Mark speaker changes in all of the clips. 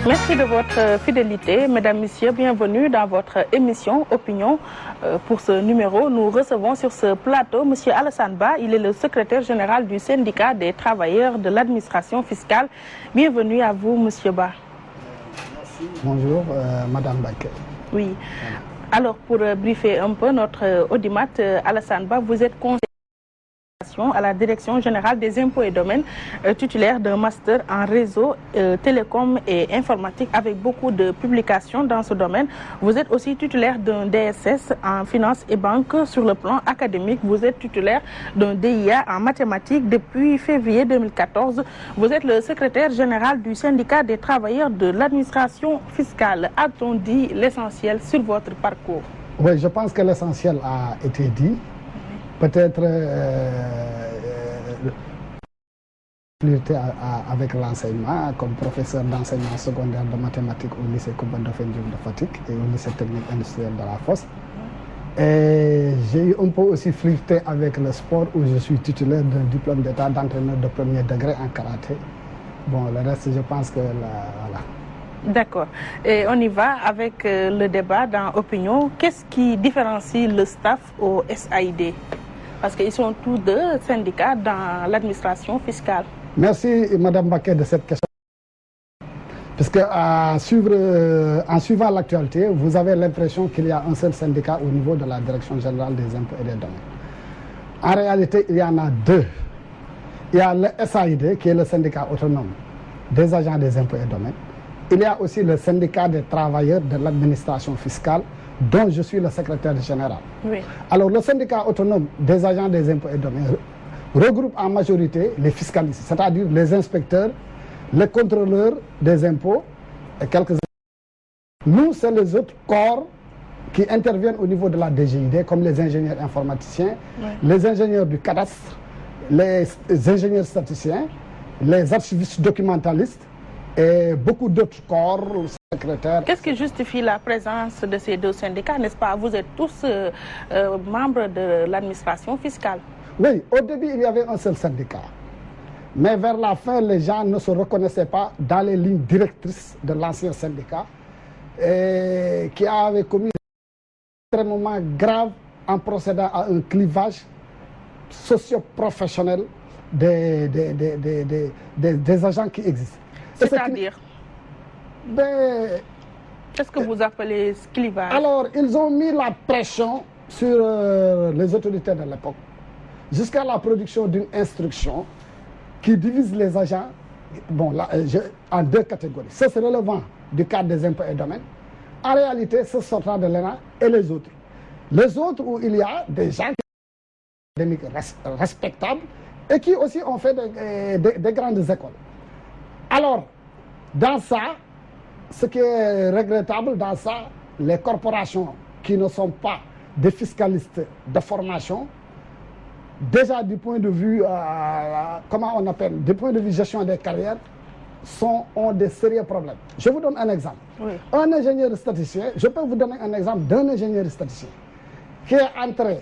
Speaker 1: Merci de votre fidélité. Mesdames, Messieurs, bienvenue dans votre émission Opinion. Pour ce numéro, nous recevons sur ce plateau M. Alassane Ba. Il est le secrétaire général du syndicat des travailleurs de l'administration fiscale. Bienvenue à vous, M. Ba.
Speaker 2: Merci. Bonjour, Madame Baké.
Speaker 1: Oui. Alors, pour briefer un peu notre audimat, Alassane Ba, vous êtes conseiller à la Direction générale des impôts et domaines, titulaire d'un master en réseau, télécom et informatique avec beaucoup de publications dans ce domaine. Vous êtes aussi titulaire d'un DSS en finance et banque sur le plan académique. Vous êtes titulaire d'un DIA en mathématiques depuis février 2014. Vous êtes le secrétaire général du syndicat des travailleurs de l'administration fiscale. A-t-on dit l'essentiel sur votre parcours?
Speaker 2: Oui, je pense que l'essentiel a été dit. Peut-être avec l'enseignement, comme professeur d'enseignement secondaire de mathématiques au lycée Koumba Ndoffène Diouf de Fatick et au lycée technique industriel de la Fosse. Et j'ai eu un peu aussi flirté avec le sport où je suis titulaire d'un diplôme d'état d'entraîneur de premier degré en karaté. Bon, le reste, je pense que voilà.
Speaker 1: D'accord. Et on y va avec le débat dans Opinion. Qu'est-ce qui différencie le staff au SAID? Parce qu'ils sont tous deux syndicats dans l'administration fiscale.
Speaker 2: Merci Madame Baké de cette question. Parce que en suivant l'actualité, vous avez l'impression qu'il y a un seul syndicat au niveau de la Direction générale des impôts et des domaines. En réalité, il y en a deux. Il y a le SAID, qui est le syndicat autonome des agents des impôts et domaines. Il y a aussi le syndicat des travailleurs de l'administration fiscale, dont je suis le secrétaire général.
Speaker 1: Oui.
Speaker 2: Alors, le syndicat autonome des agents des impôts et domaines regroupe en majorité les fiscalistes, c'est-à-dire les inspecteurs, les contrôleurs des impôts et quelques autres. Nous, c'est les autres corps qui interviennent au niveau de la DGID, comme les ingénieurs informaticiens, les ingénieurs du cadastre, les ingénieurs statisticiens, les archivistes documentalistes, et beaucoup d'autres corps, secrétaires.
Speaker 1: Qu'est-ce qui justifie la présence de ces deux syndicats, n'est-ce pas? Vous êtes tous membres de l'administration fiscale.
Speaker 2: Oui, au début, il y avait un seul syndicat. Mais vers la fin, les gens ne se reconnaissaient pas dans les lignes directrices de l'ancien syndicat et qui avait commis extrêmement grave en procédant à un clivage socio-professionnel des agents qui existent.
Speaker 1: C'est-à-dire qu'est-ce que vous appelez ce clivage?
Speaker 2: Alors, ils ont mis la pression sur les autorités de l'époque, jusqu'à la production d'une instruction qui divise les agents en deux catégories. Ça, c'est relevant du cadre des impôts et domaines. En réalité, ce sortant de l'ENA et les autres. Les autres où il y a des gens respectables et qui aussi ont fait des grandes écoles. Alors, dans ça, ce qui est regrettable, dans ça, les corporations qui ne sont pas des fiscalistes de formation, déjà du point de vue, comment on appelle, du point de vue gestion des carrières, ont des sérieux problèmes. Je vous donne un exemple.
Speaker 1: Oui.
Speaker 2: Un ingénieur statisticien, je peux vous donner un exemple d'un ingénieur statisticien qui est entré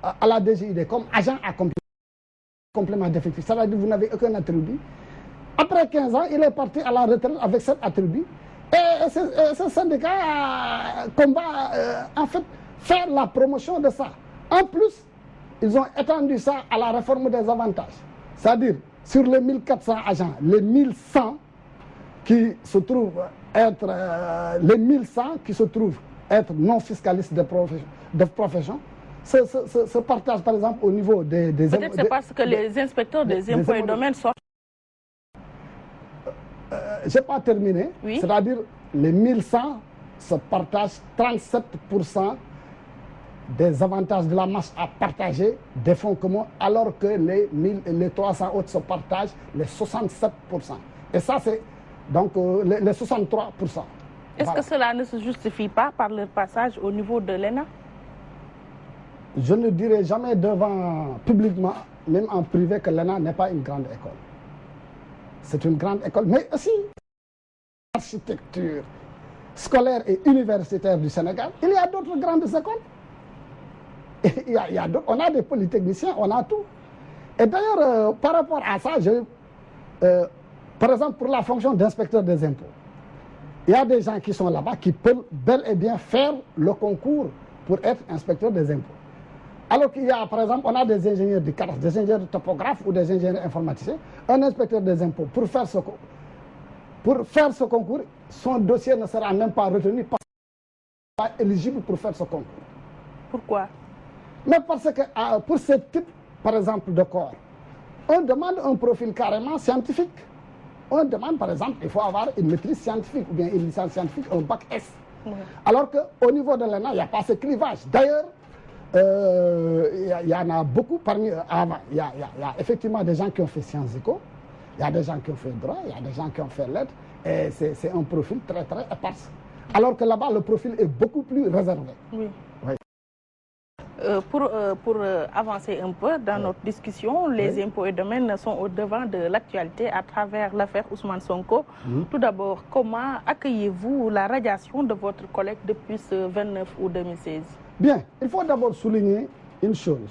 Speaker 2: à la DGID comme agent à complément d'effectif. Ça veut dire que vous n'avez aucun attribut. Après 15 ans, il est parti à la retraite avec cet attribut. Et ce syndicat combat, en fait, faire la promotion de ça. En plus, ils ont étendu ça à la réforme des avantages. C'est-à-dire, sur les 1400 agents, les 1100 qui se trouvent être, non fiscalistes de profession, se partagent par exemple au niveau des
Speaker 1: Peut-être c'est parce que les inspecteurs des impôts et domaines sortent.
Speaker 2: Je n'ai pas terminé.
Speaker 1: Oui.
Speaker 2: C'est-à-dire, les 1100 se partagent 37% des avantages de la masse à partager des fonds communs, alors que les 300 autres se partagent les 67%. Et ça, c'est donc les 63%.
Speaker 1: Est-ce que cela ne se justifie pas par leur passage au niveau de l'ENA?
Speaker 2: Je ne dirai jamais publiquement, même en privé, que l'ENA n'est pas une grande école. C'est une grande école, mais aussi l'architecture scolaire et universitaire du Sénégal. Il y a d'autres grandes écoles. On a des polytechniciens, on a tout. Et d'ailleurs, par rapport à ça, Par exemple, pour la fonction d'inspecteur des impôts, il y a des gens qui sont là-bas qui peuvent bel et bien faire le concours pour être inspecteur des impôts. Alors qu'il y a, par exemple, on a des ingénieurs du cadastre, des ingénieurs de topographes ou des ingénieurs informaticiens. Un inspecteur des impôts, pour faire ce concours, son dossier ne sera même pas retenu parce qu'il n'est pas éligible pour faire ce concours.
Speaker 1: Pourquoi?
Speaker 2: Mais parce que pour ce type, par exemple, de corps, on demande un profil carrément scientifique. On demande, par exemple, il faut avoir une maîtrise scientifique ou bien une licence scientifique, un bac S. Oui. Alors qu'au niveau de l'ENA, il n'y a pas ce clivage. D'ailleurs, il y en a beaucoup parmi avant. Il y a effectivement des gens qui ont fait Sciences Éco, il y a des gens qui ont fait droit, il y a des gens qui ont fait lettres, et c'est un profil très très épars. Alors que là-bas, le profil est beaucoup plus réservé. Oui. Oui.
Speaker 1: Pour avancer un peu dans notre discussion, les impôts et domaines sont au devant de l'actualité à travers l'affaire Ousmane Sonko. Tout d'abord, comment accueillez-vous la radiation de votre collègue depuis ce 29 août 2016?
Speaker 2: Bien, il faut d'abord souligner une chose.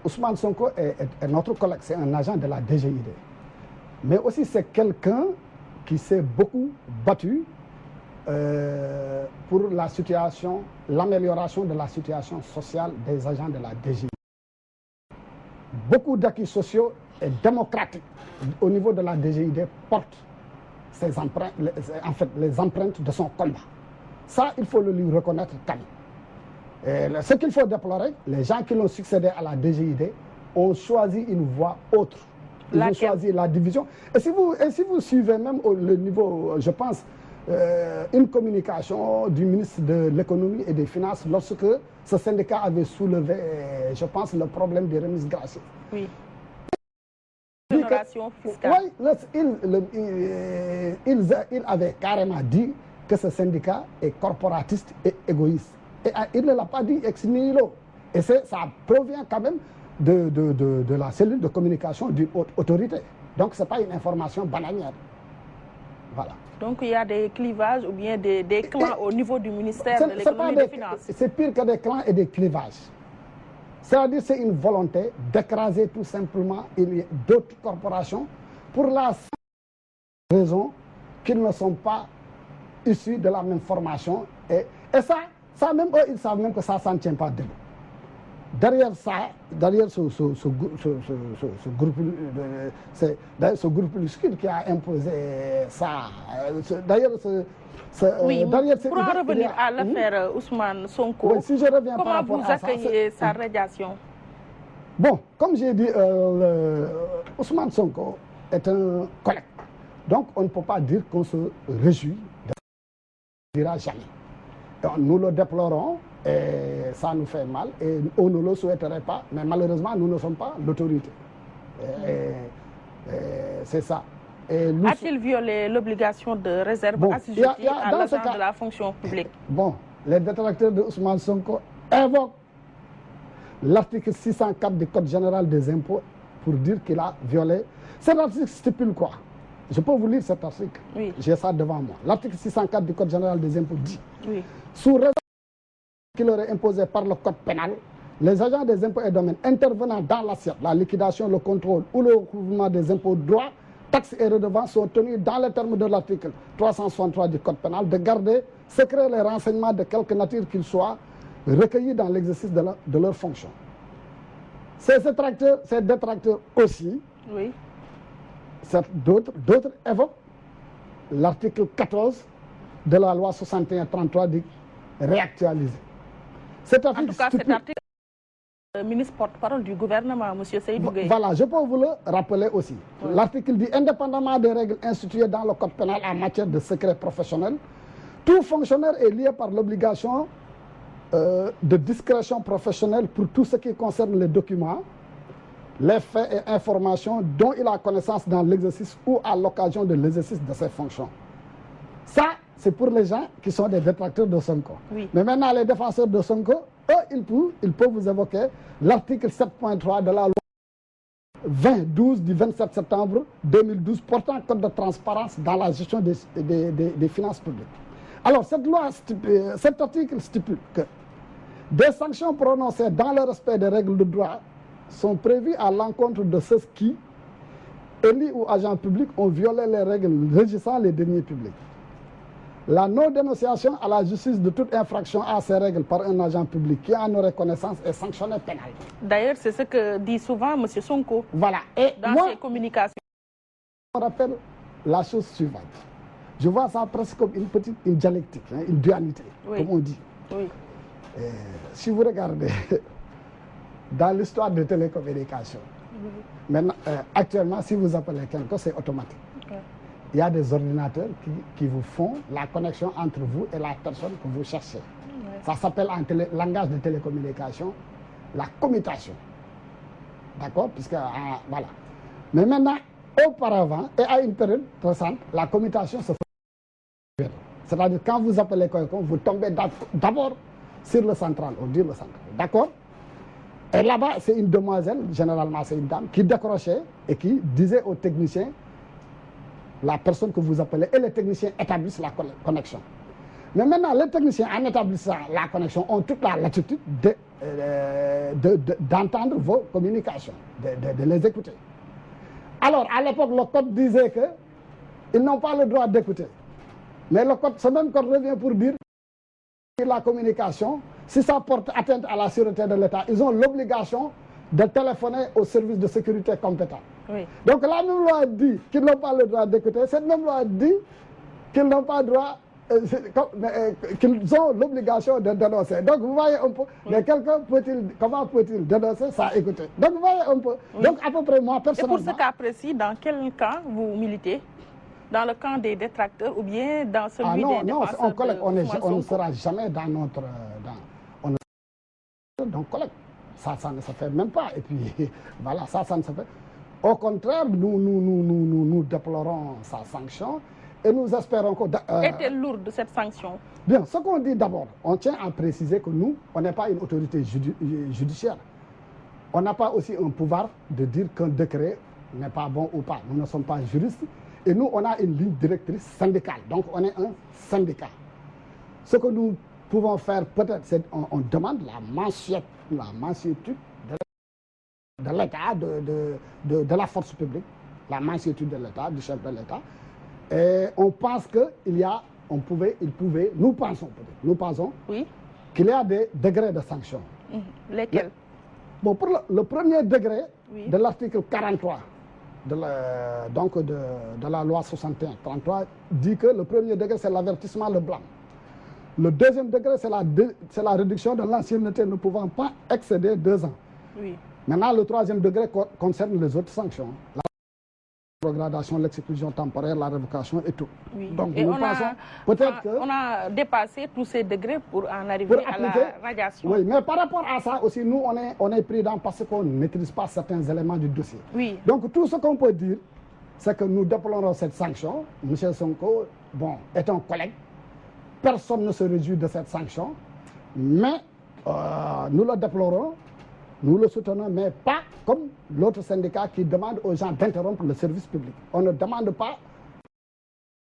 Speaker 2: Ousmane Sonko est notre collègue, c'est un agent de la DGID. Mais aussi c'est quelqu'un qui s'est beaucoup battu pour la situation, l'amélioration de la situation sociale des agents de la DGID. Beaucoup d'acquis sociaux et démocratiques au niveau de la DGID portent ses empreintes, en fait, les empreintes de son combat. Ça, il faut le lui reconnaître quand même. Ce qu'il faut déplorer, les gens qui l'ont succédé à la DGID ont choisi une voie autre. Ils ont choisi la division. Et si vous suivez même le niveau, je pense, une communication du ministre de l'économie et des finances lorsque ce syndicat avait soulevé, je pense, le problème des remises gracieuses. Oui.
Speaker 1: Génération fiscale.
Speaker 2: Oui, il avait carrément dit que ce syndicat est corporatiste et égoïste. Et il ne l'a pas dit ex nihilo. Et ça provient quand même de la cellule de communication d'une haute autorité. Donc ce n'est pas une information bananière. Voilà.
Speaker 1: Donc il y a des clivages ou bien des clans au niveau du ministère de l'économie et des finances.
Speaker 2: C'est pire que des clans et des clivages. C'est-à-dire c'est une volonté d'écraser tout simplement d'autres corporations pour la raison qu'ils ne sont pas issus de la même formation. Et ça même eux, ils savent même que ça ne tient pas debout. Derrière ça, derrière ce groupuscule qui a imposé ça, d'ailleurs
Speaker 1: pour en revenir à l'affaire Ousmane Sonko,
Speaker 2: oui, si je reviens
Speaker 1: comment vous accueillez sa radiation?
Speaker 2: Bon, comme j'ai dit, Ousmane Sonko est un collègue. Donc on ne peut pas dire qu'on se réjouit, on ne dira jamais. Donc, nous le déplorons et ça nous fait mal et on ne le souhaiterait pas, mais malheureusement nous ne sommes pas l'autorité. C'est ça.
Speaker 1: A-t-il violé l'obligation de réserve assujettie à l'agent de la fonction publique? Bon,
Speaker 2: les détracteurs de Ousmane Sonko évoquent l'article 604 du Code général des impôts pour dire qu'il a violé. Cet article stipule quoi? Je peux vous lire cet article. Oui. J'ai ça devant moi. L'article 604 du Code général des impôts dit, oui, sous réserve qui leur est imposé par le Code pénal, les agents des impôts et domaines intervenant dans l'assiette, la liquidation, le contrôle ou le recouvrement des impôts, droits, taxes et redevances sont tenus dans les termes de l'article 363 du Code pénal de garder secret les renseignements de quelque nature qu'ils soient recueillis dans l'exercice de leur fonction. Ces détracteurs aussi, oui, d'autres évoquent l'article 14 de la loi 61-33 dit réactualisé.
Speaker 1: En tout cas, cet article, le ministre porte-parole du gouvernement, M. Seydou Gueye.
Speaker 2: Voilà, je peux vous le rappeler aussi. Oui. L'article dit, indépendamment des règles instituées dans le Code pénal en matière de secret professionnel, tout fonctionnaire est lié par l'obligation de discrétion professionnelle pour tout ce qui concerne les documents, les faits et informations dont il a connaissance dans l'exercice ou à l'occasion de l'exercice de ses fonctions. Ça, c'est pour les gens qui sont des détracteurs de Sonko. Oui. Mais maintenant, les défenseurs de Sonko, eux, ils peuvent vous évoquer l'article 7.3 de la loi 2012 du 27 septembre 2012 portant code de transparence dans la gestion des finances publiques. Alors, cet article stipule que des sanctions prononcées dans le respect des règles de droit sont prévues à l'encontre de ceux qui, élus ou agents publics ont violé les règles régissant les deniers publics. La non-dénonciation à la justice de toute infraction à ces règles par un agent public qui en aurait connaissance est sanctionné pénalement. D'ailleurs,
Speaker 1: c'est ce que dit souvent M. Sonko.
Speaker 2: Voilà. Et
Speaker 1: dans
Speaker 2: moi,
Speaker 1: ses communications.
Speaker 2: Je me rappelle la chose suivante. Je vois ça presque comme une dialectique, hein, une dualité, comme on dit.
Speaker 1: Oui.
Speaker 2: Si vous regardez dans l'histoire des télécommunications, maintenant, actuellement, si vous appelez quelqu'un, c'est automatique. Il y a des ordinateurs qui vous font la connexion entre vous et la personne que vous cherchez. Ça s'appelle en langage de télécommunication la commutation. D'accord? Puisque, voilà. Mais maintenant, auparavant et à une période récente, la commutation se fait. C'est-à-dire quand vous appelez quelqu'un, vous tombez d'abord sur le central, on dit le central. D'accord? Et là-bas, c'est une demoiselle, généralement c'est une dame, qui décrochait et qui disait aux techniciens la personne que vous appelez, et les techniciens établissent la connexion. Mais maintenant, les techniciens, en établissant la connexion, ont toute la latitude d'entendre vos communications, de les écouter. Alors, à l'époque, le code disait qu'ils n'ont pas le droit d'écouter. Mais le code, ce même code revient pour dire que la communication, si ça porte atteinte à la sûreté de l'État, ils ont l'obligation de téléphoner au service de sécurité compétent. Oui. Donc la même loi dit qu'ils n'ont pas le droit d'écouter, cette même loi dit qu'ils n'ont pas le droit, qu'ils ont l'obligation de dénoncer. Donc vous voyez un peu, mais quelqu'un comment peut-il dénoncer sans écouter? Donc vous voyez un peu, donc à peu près moi personnellement...
Speaker 1: Et pour ce cas précis, dans quel camp vous militez? Dans le camp des détracteurs ou bien dans celui des défenseurs?
Speaker 2: Non, on ne sera jamais dans notre... Donc collecte. Ça ne se fait même pas. Et puis, voilà, ça ne se fait. Au contraire, nous déplorons sa sanction et nous espérons que...
Speaker 1: Est-elle lourde, cette sanction?
Speaker 2: Bien, ce qu'on dit d'abord, on tient à préciser que nous, on n'est pas une autorité judiciaire. On n'a pas aussi un pouvoir de dire qu'un décret n'est pas bon ou pas. Nous ne sommes pas juristes. Et nous, on a une ligne directrice syndicale. Donc, on est un syndicat. Ce que nous pouvons faire, peut-être, c'est on demande la mansuétude de l'État, de la force publique, la mansuétude de l'État, du chef de l'État. Et on pense nous pensons oui, qu'il y a des degrés de sanctions.
Speaker 1: Lesquels?
Speaker 2: Bon, pour le premier degré de l'article 43 de la loi 61-33 dit que le premier degré, c'est l'avertissement, le blâme. Le deuxième degré, c'est la réduction de l'ancienneté ne pouvant pas excéder 2 ans. Oui. Maintenant, le troisième degré concerne les autres sanctions. La progradation, l'exclusion temporaire, la révocation et tout. Oui. Donc,
Speaker 1: et nous pensons peut-être que... On a dépassé tous ces degrés pour en arriver à la radiation.
Speaker 2: Oui, mais par rapport à ça aussi, nous, on est prudents parce qu'on ne maîtrise pas certains éléments du dossier. Oui. Donc, tout ce qu'on peut dire, c'est que nous déplorons cette sanction. M. Sonko, bon, est un collègue. Personne ne se réjouit de cette sanction, mais nous le déplorons, nous le soutenons, mais pas comme l'autre syndicat qui demande aux gens d'interrompre le service public. On ne demande pas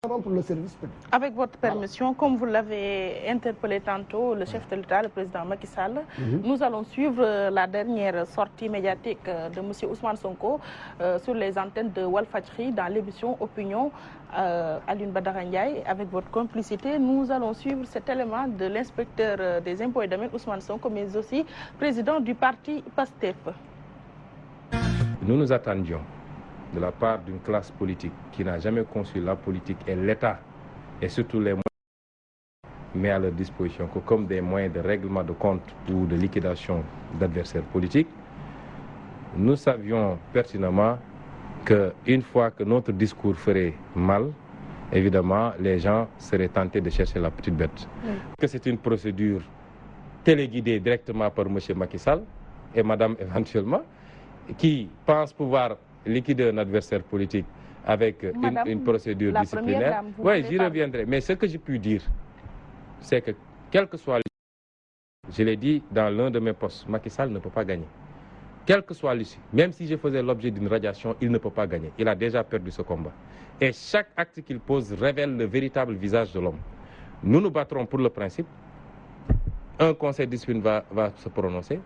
Speaker 2: d'interrompre le service public.
Speaker 1: Avec votre permission, comme vous l'avez interpellé tantôt, le chef de l'État, le président Macky Sall, nous allons suivre la dernière sortie médiatique de M. Ousmane Sonko sur les antennes de Walfadjri dans l'émission Opinion Alioune Badara Ndiaye. Avec votre complicité, nous allons suivre cet élément de l'inspecteur des impôts et domaines Ousmane Sonko, mais aussi président du parti PASTEF.
Speaker 3: Nous nous attendions de la part d'une classe politique qui n'a jamais conçu la politique et l'État, et surtout les moyens mis à leur disposition que comme des moyens de règlement de compte ou de liquidation d'adversaires politiques, nous savions pertinemment qu'une fois que notre discours ferait mal, évidemment, les gens seraient tentés de chercher la petite bête. Que c'est une procédure téléguidée directement par M. Macky Sall et Madame éventuellement, qui pensent pouvoir liquider un adversaire politique avec une procédure disciplinaire. Oui, j'y reviendrai. Mais ce que j'ai pu dire, c'est que quel que soit l'issue, je l'ai dit dans l'un de mes postes, Macky Sall ne peut pas gagner. Quel que soit l'issue, même si je faisais l'objet d'une radiation, il ne peut pas gagner. Il a déjà perdu ce combat. Et chaque acte qu'il pose révèle le véritable visage de l'homme. Nous nous battrons pour le principe. Un conseil de discipline va se prononcer.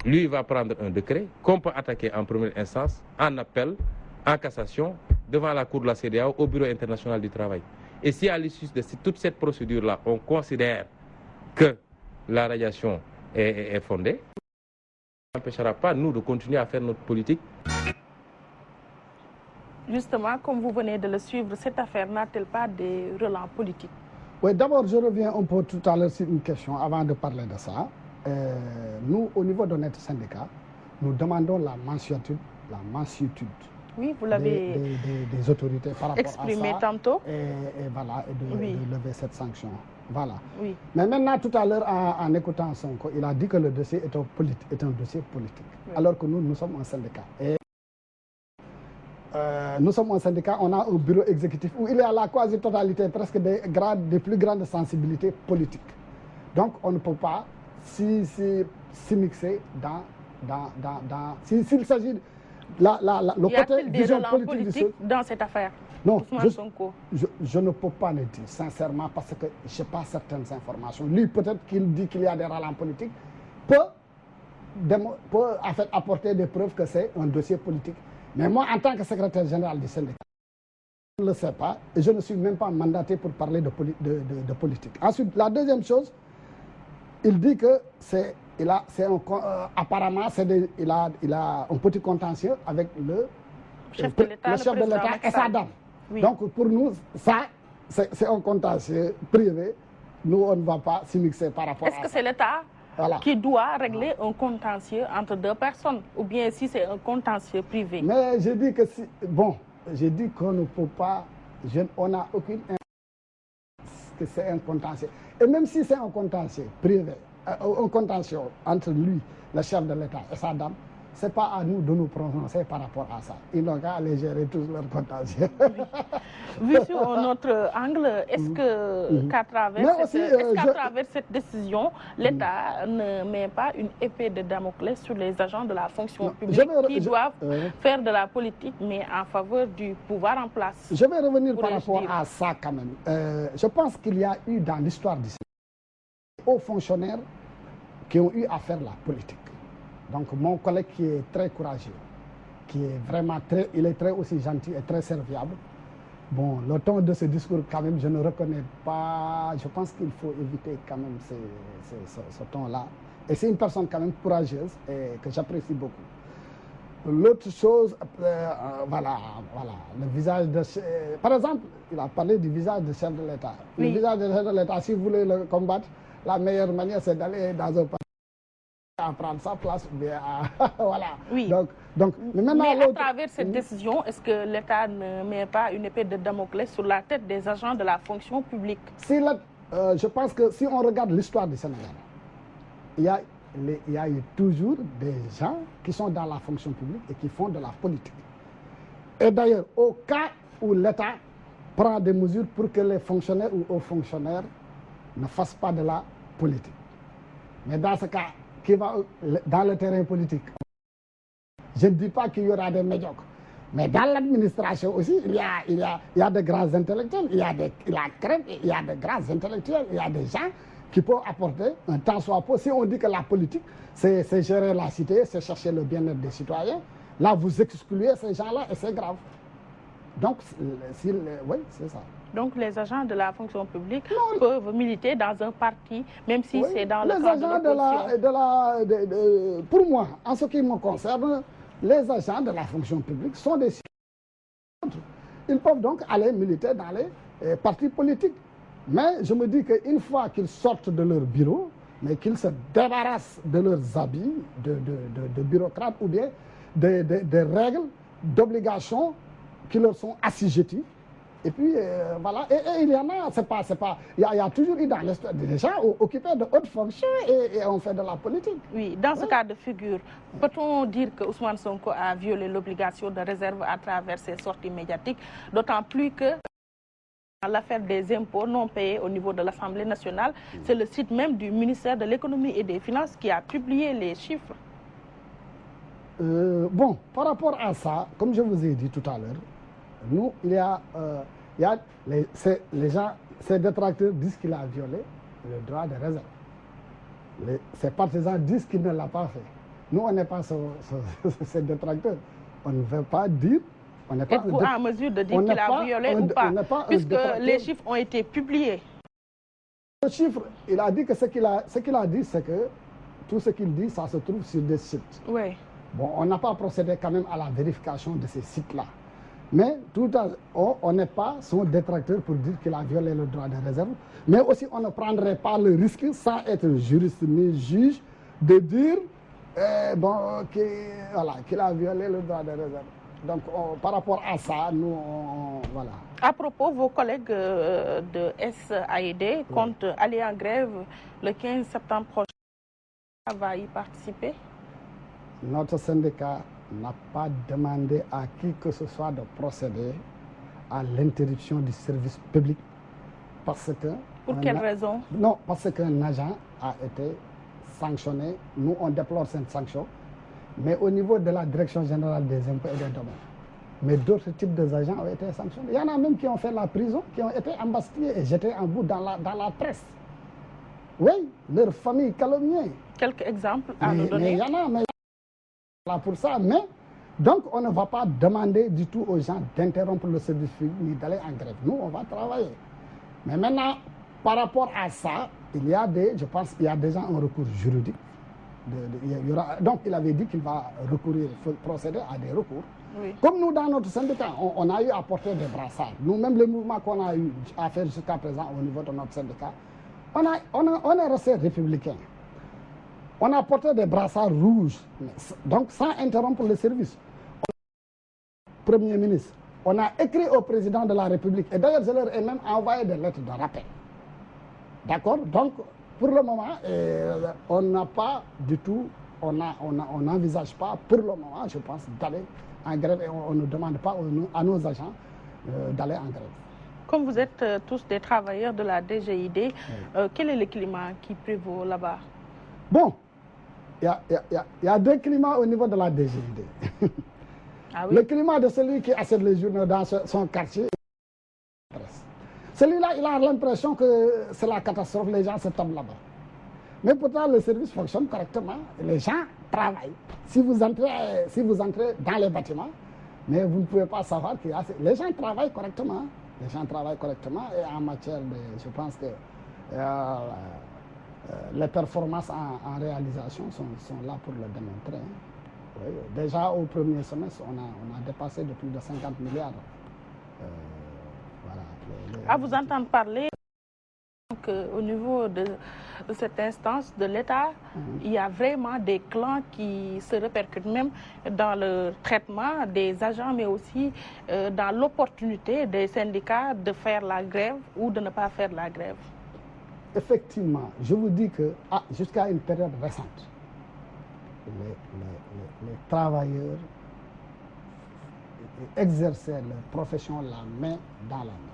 Speaker 3: Lui va prendre un décret qu'on peut attaquer en première instance, en appel, en cassation devant la Cour de la CEDEAO au Bureau international du travail. Et si à l'issue de toute cette procédure-là, on considère que la radiation est fondée, ça n'empêchera pas, nous, de continuer à faire notre politique.
Speaker 1: Justement, comme vous venez de le suivre, cette affaire n'a-t-elle pas des relents politiques?
Speaker 2: Oui, d'abord, je reviens un peu tout à l'heure sur une question avant de parler de ça. Nous, au niveau de notre syndicat, nous demandons la mansuétude.
Speaker 1: Oui, vous l'avez
Speaker 2: des autorités par rapport
Speaker 1: exprimé
Speaker 2: à ça,
Speaker 1: tantôt.
Speaker 2: Et voilà, et de lever cette sanction. Voilà.
Speaker 1: Oui.
Speaker 2: Mais maintenant, tout à l'heure, en écoutant Sonko, il a dit que le dossier est un dossier politique.
Speaker 1: Oui. Alors
Speaker 2: que nous sommes un syndicat. Et nous sommes un syndicat, on a un bureau exécutif où il y a la quasi-totalité presque des plus grandes sensibilités politiques. Donc, on ne peut pas s'immiscer s'il s'agit le côté vision politique
Speaker 1: dans cette affaire?
Speaker 2: Non, je ne peux pas le dire, sincèrement, parce que je n'ai pas certaines informations. Lui, peut-être qu'il dit qu'il y a des relents politiques, peut en fait apporter des preuves que c'est un dossier politique. Mais moi, en tant que secrétaire général du syndicat, je ne le sais pas et je ne suis même pas mandaté pour parler de politique. Ensuite, la deuxième chose, il dit que apparemment, il a un petit contentieux avec le chef de l'État et sa dame. Oui. Donc, pour nous, ça, c'est un contentieux privé. Nous, on ne va pas s'immiscer par rapport à ça.
Speaker 1: Est-ce que c'est l'État qui doit régler un contentieux entre deux personnes, ou bien si c'est un contentieux privé?
Speaker 2: Mais je dis que j'ai dit qu'on ne peut pas, on n'a aucune information que c'est un contentieux. Et même si c'est un contentieux privé, un contentieux entre lui, le chef de l'État et sa dame, ce n'est pas à nous de nous prononcer par rapport à ça. Ils n'ont qu'à aller gérer tous leurs contentieux.
Speaker 1: Vu sur notre angle, est-ce qu'à travers cette décision, l'État ne met pas une épée de Damoclès sur les agents de la fonction publique qui doivent faire de la politique, mais en faveur du pouvoir en place?
Speaker 2: Je vais revenir par rapport à ça quand même. Je pense qu'il y a eu dans l'histoire du Sénégal hauts fonctionnaires qui ont eu à faire la politique. Donc mon collègue qui est très courageux, qui est vraiment il est très aussi gentil et très serviable. Bon, le ton de ce discours quand même, je ne reconnais pas, je pense qu'il faut éviter quand même ce ton-là. Et c'est une personne quand même courageuse et que j'apprécie beaucoup. L'autre chose, voilà, le visage de... Par exemple, il a parlé du visage du chef de l'État. Oui. Le visage du chef de l'État, si vous voulez le combattre, la meilleure manière c'est d'aller dans un parti à prendre sa place, bien voilà.
Speaker 1: Oui.
Speaker 2: Donc, mais à
Speaker 1: travers cette décision, est-ce que l'État ne met pas une épée de Damoclès sur la tête des agents de la fonction publique?
Speaker 2: Je pense que si on regarde l'histoire du Sénégal, il y a eu toujours des gens qui sont dans la fonction publique et qui font de la politique. Et d'ailleurs, au cas où l'État prend des mesures pour que les fonctionnaires ou hauts fonctionnaires ne fassent pas de la politique. Mais dans ce cas, qui va dans le terrain politique. Je ne dis pas qu'il y aura des médiocres, mais dans l'administration aussi, il y a de grands intellectuels, il y a de grands intellectuels, il y a des gens qui peuvent apporter un tant soit peu. Si on dit que la politique, c'est gérer la cité, c'est chercher le bien-être des citoyens, là vous excluez ces gens-là et c'est grave. Donc, oui, c'est ça.
Speaker 1: Donc les agents de la fonction publique peuvent militer dans un parti, même si c'est dans le cadre de l'opposition.
Speaker 2: Pour moi, en ce qui me concerne, les agents de la fonction publique sont des citoyens. Ils peuvent donc aller militer dans les partis politiques. Mais je me dis qu'une fois qu'ils sortent de leur bureau, mais qu'ils se débarrassent de leurs habits de bureaucrates ou bien des règles, d'obligations qui leur sont assujetties. Et puis, voilà, et il y en a, il y a toujours eu dans l'histoire des gens occupés de hautes fonctions et on fait de la politique.
Speaker 1: Oui, dans ce cas de figure, peut-on dire que Ousmane Sonko a violé l'obligation de réserve à travers ses sorties médiatiques, d'autant plus que l'affaire des impôts non payés au niveau de l'Assemblée nationale, c'est le site même du ministère de l'économie et des finances qui a publié les chiffres?
Speaker 2: Bon, par rapport à ça, comme je vous ai dit tout à l'heure, nous, ces détracteurs disent qu'il a violé le droit de réserve. Ses partisans disent qu'il ne l'a pas fait. Nous, on n'est pas ces détracteurs. On ne veut pas dire,
Speaker 1: Êtes-vous en mesure de dire qu'il a violé ou pas, puisque les chiffres ont été publiés?
Speaker 2: Le chiffre, il a dit que ce qu'il a dit, c'est que tout ce qu'il dit, ça se trouve sur des sites.
Speaker 1: Oui.
Speaker 2: Bon, on n'a pas procédé quand même à la vérification de ces sites-là. Mais on n'est pas son détracteur pour dire qu'il a violé le droit de réserve. Mais aussi, on ne prendrait pas le risque, sans être juriste ni juge, de dire qu'il a violé le droit de réserve. Donc, par rapport à ça, nous, voilà.
Speaker 1: À propos, vos collègues de SAID comptent aller en grève le 15 septembre prochain. Va y participer?
Speaker 2: Notre syndicat n'a pas demandé à qui que ce soit de procéder à l'interruption du service public parce que...
Speaker 1: Pour quelle raison?
Speaker 2: Non, parce qu'un agent a été sanctionné. Nous, on déplore cette sanction. Mais au niveau de la Direction générale des impôts et des domaines. Mais d'autres types d'agents ont été sanctionnés. Il y en a même qui ont fait la prison, qui ont été embastillés et jetés en bout dans la presse. Oui, leur famille calomniée.
Speaker 1: Quelques exemples à nous donner?
Speaker 2: Mais il y en a, mais là pour ça. Mais donc, on ne va pas demander du tout aux gens d'interrompre le service public ni d'aller en grève. Nous, on va travailler. Mais maintenant, par rapport à ça, je pense qu'il y a déjà un recours juridique. Donc, il avait dit qu'il va procéder à des recours.
Speaker 1: Oui.
Speaker 2: Comme nous, dans notre syndicat, on a eu à porter des brassards. Nous-mêmes, le mouvement qu'on a eu à faire jusqu'à présent au niveau de notre syndicat, on est resté républicain. On a porté des brassards rouges, donc sans interrompre le service. Premier ministre, on a écrit au président de la République, et d'ailleurs, je leur ai même envoyé des lettres de rappel. D'accord? Donc, pour le moment, on n'a pas du tout, on n'envisage pas, pour le moment, je pense, d'aller en grève et on ne demande pas à nos agents d'aller en grève.
Speaker 1: Comme vous êtes tous des travailleurs de la DGID, quel est le climat qui prévaut là-bas?
Speaker 2: Bon, il y a deux climats au niveau de la DGID.
Speaker 1: Ah oui?
Speaker 2: Le climat de celui qui achète les journaux dans son quartier. Celui-là, il a l'impression que c'est la catastrophe, les gens se tombent là-bas. Mais pourtant, le service fonctionne correctement, les gens travaillent. Si vous entrez dans les bâtiments, mais vous ne pouvez pas savoir que les gens travaillent correctement. Les gens travaillent correctement et en matière de... Je pense que les performances en réalisation sont là pour le démontrer. Hein. Oui, déjà au premier semestre, on a dépassé de plus de 50 milliards. Voilà,
Speaker 1: À vous entendre parler, au niveau de cette instance de l'État, il y a vraiment des clans qui se répercutent même dans le traitement des agents, mais aussi dans l'opportunité des syndicats de faire la grève ou de ne pas faire la grève.
Speaker 2: Effectivement, je vous dis que jusqu'à une période récente, les travailleurs exerçaient leur profession la main dans la main.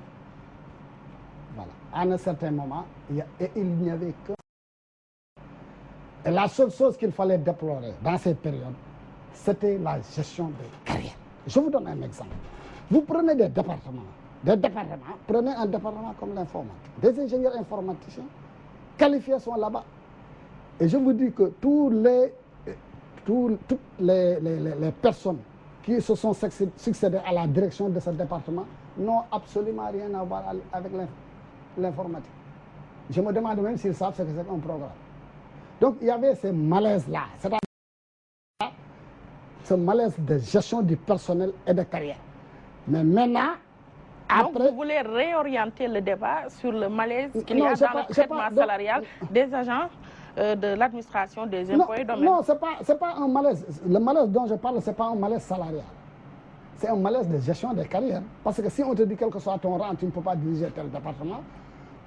Speaker 2: Voilà. À un certain moment, il n'y avait que... Et la seule chose qu'il fallait déplorer dans cette période, c'était la gestion des carrières. Je vous donne un exemple. Vous prenez des départements, prenez un département comme l'informatique. Des ingénieurs informaticiens qualifiés sont là-bas. Et je vous dis que toutes les personnes qui se sont succédées à la direction de ce département n'ont absolument rien à voir avec l'informatique. Je me demande même s'ils savent ce que c'est qu'un programme. Donc il y avait ce malaise-là, c'est-à-dire ce malaise de gestion du personnel et de carrière. Mais maintenant, après...
Speaker 1: Donc vous voulez réorienter le débat sur le malaise qu'il y a dans le traitement salarial des agents de l'administration des impôts et domaines?
Speaker 2: Non, c'est pas un malaise. Le malaise dont je parle, ce n'est pas un malaise salarial. C'est un malaise de gestion des carrières. Parce que si on te dit quel que soit ton rang, tu ne peux pas diriger tel département.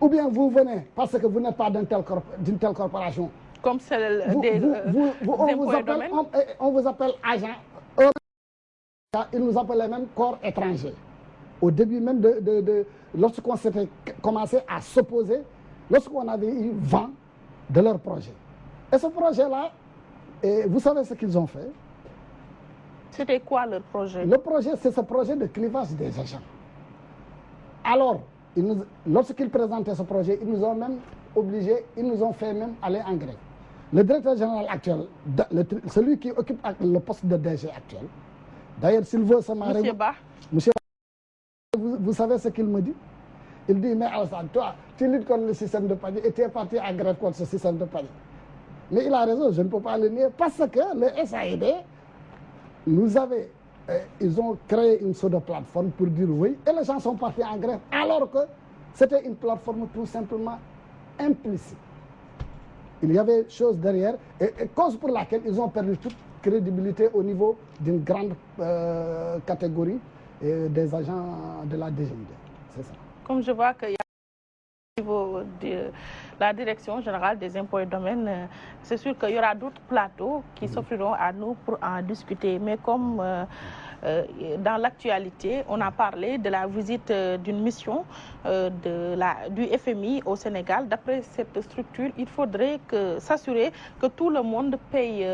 Speaker 2: Ou bien vous venez parce que vous n'êtes pas d'une telle corporation.
Speaker 1: Comme celle des impôts et domaines.
Speaker 2: On vous appelle agent. Ils nous appelaient même corps étranger. Au début même lorsqu'on s'était commencé à s'opposer, lorsqu'on avait eu vent de leur projet. Et ce projet-là, vous savez ce qu'ils ont fait?
Speaker 1: C'était quoi leur projet?
Speaker 2: Le projet, c'est ce projet de clivage des agents. Alors, lorsqu'ils présentaient ce projet, ils nous ont même obligés, ils nous ont fait même aller en grève. Le directeur général actuel, celui qui occupe le poste de DG actuel, d'ailleurs, s'il veut se marier... Monsieur, vous savez ce qu'il me dit? Il dit, mais Alassane, toi, tu luttes contre le système de panier et tu es parti en grève contre ce système de panier. Mais il a raison, je ne peux pas le nier, parce que le SAID ils ont créé une sorte de plateforme pour dire oui, et les gens sont partis en grève, alors que c'était une plateforme tout simplement implicite. Il y avait chose derrière, et cause pour laquelle ils ont perdu toute crédibilité au niveau d'une grande catégorie des agents de la DGID. C'est ça.
Speaker 1: Comme je vois qu'il y a au niveau de la Direction générale des impôts et domaines, c'est sûr qu'il y aura d'autres plateaux qui s'offriront à nous pour en discuter. Mais comme dans l'actualité, on a parlé de la visite d'une mission du FMI au Sénégal. D'après cette structure, il faudrait s'assurer que tout le monde paye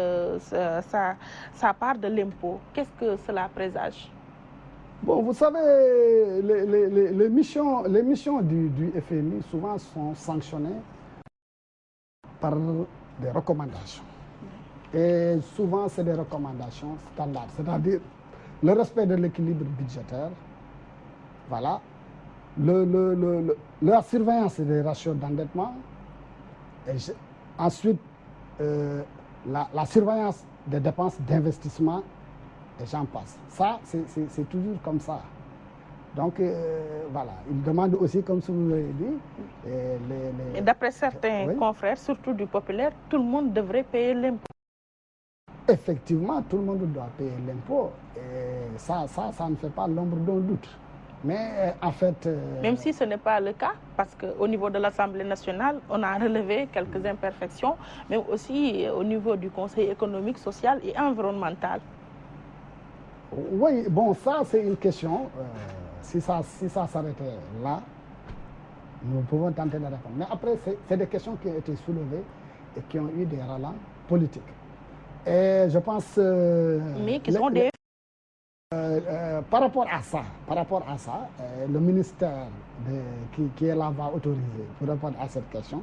Speaker 1: sa part de l'impôt. Qu'est-ce que cela présage?
Speaker 2: Bon, vous savez, les missions du FMI souvent sont sanctionnées par des recommandations. Et souvent, c'est des recommandations standards, c'est-à-dire le respect de l'équilibre budgétaire, voilà, la surveillance des ratios d'endettement, ensuite la surveillance des dépenses d'investissement, et j'en passe. Ça, c'est toujours comme ça. Donc, voilà. Il demande aussi, comme vous l'avez dit...
Speaker 1: Et d'après certains confrères, surtout du populaire, tout le monde devrait payer l'impôt.
Speaker 2: Effectivement, tout le monde doit payer l'impôt. Et ça ne fait pas l'ombre d'un doute. Mais en fait...
Speaker 1: Même si ce n'est pas le cas, parce qu'au niveau de l'Assemblée nationale, on a relevé quelques imperfections, mais aussi au niveau du Conseil économique, social et environnemental.
Speaker 2: Oui, bon, ça c'est une question. Si ça s'arrêtait là, nous pouvons tenter de répondre. Mais après, c'est des questions qui ont été soulevées et qui ont eu des relents politiques. Et je pense...
Speaker 1: mais qui sont des...
Speaker 2: par rapport à ça, le ministère qui est là va autoriser pour répondre à cette question.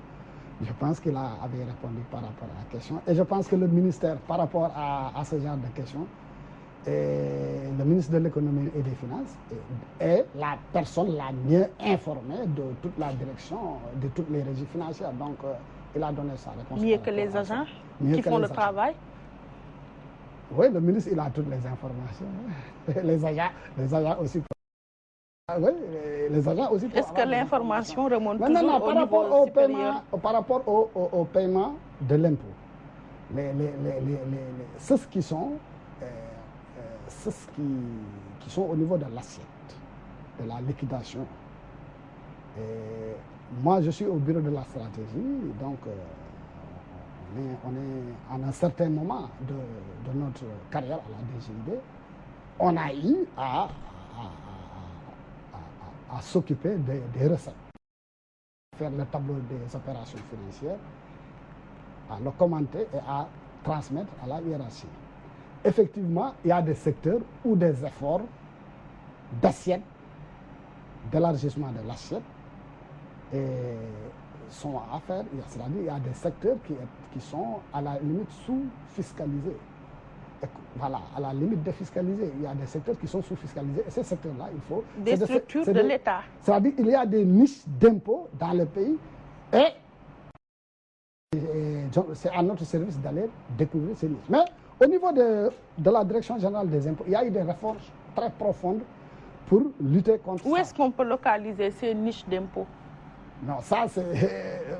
Speaker 2: Je pense qu'il avait répondu par rapport à la question. Et je pense que le ministère, par rapport à ce genre de questions, et le ministre de l'économie et des finances est la personne la mieux informée de toute la direction, de toutes les régies financières. Donc, il a donné sa réponse.
Speaker 1: Mieux que les agents qui font le travail?
Speaker 2: Oui, le ministre, il a toutes les informations. Les agents aussi. Oui, les agents aussi.
Speaker 1: Est-ce que l'information remonte toujours
Speaker 2: non,
Speaker 1: au niveau supérieur?
Speaker 2: Par rapport au paiement de l'impôt, ceux qui sont au niveau de l'assiette, de la liquidation. Et moi, je suis au bureau de la stratégie, donc on est à un certain moment de notre carrière à la DGID. On a eu à s'occuper des recettes, faire le tableau des opérations financières, à le commenter et à transmettre à la hiérarchie. Effectivement, il y a des secteurs où des efforts d'assiette, d'élargissement de l'assiette sont à faire. C'est-à-dire qu'il y a des secteurs qui sont à la limite sous-fiscalisés. Voilà, à la limite défiscalisés. Il y a des secteurs qui sont sous-fiscalisés. Et ces secteurs-là, il faut...
Speaker 1: Des structures de l'État.
Speaker 2: C'est-à-dire qu'il y a des niches d'impôts dans le pays et c'est à notre service d'aller découvrir ces niches. Mais au niveau de la Direction générale des impôts, il y a eu des réformes très profondes pour lutter contre ça.
Speaker 1: Où est-ce qu'on peut localiser ces niches d'impôts?
Speaker 2: Non, ça, c'est...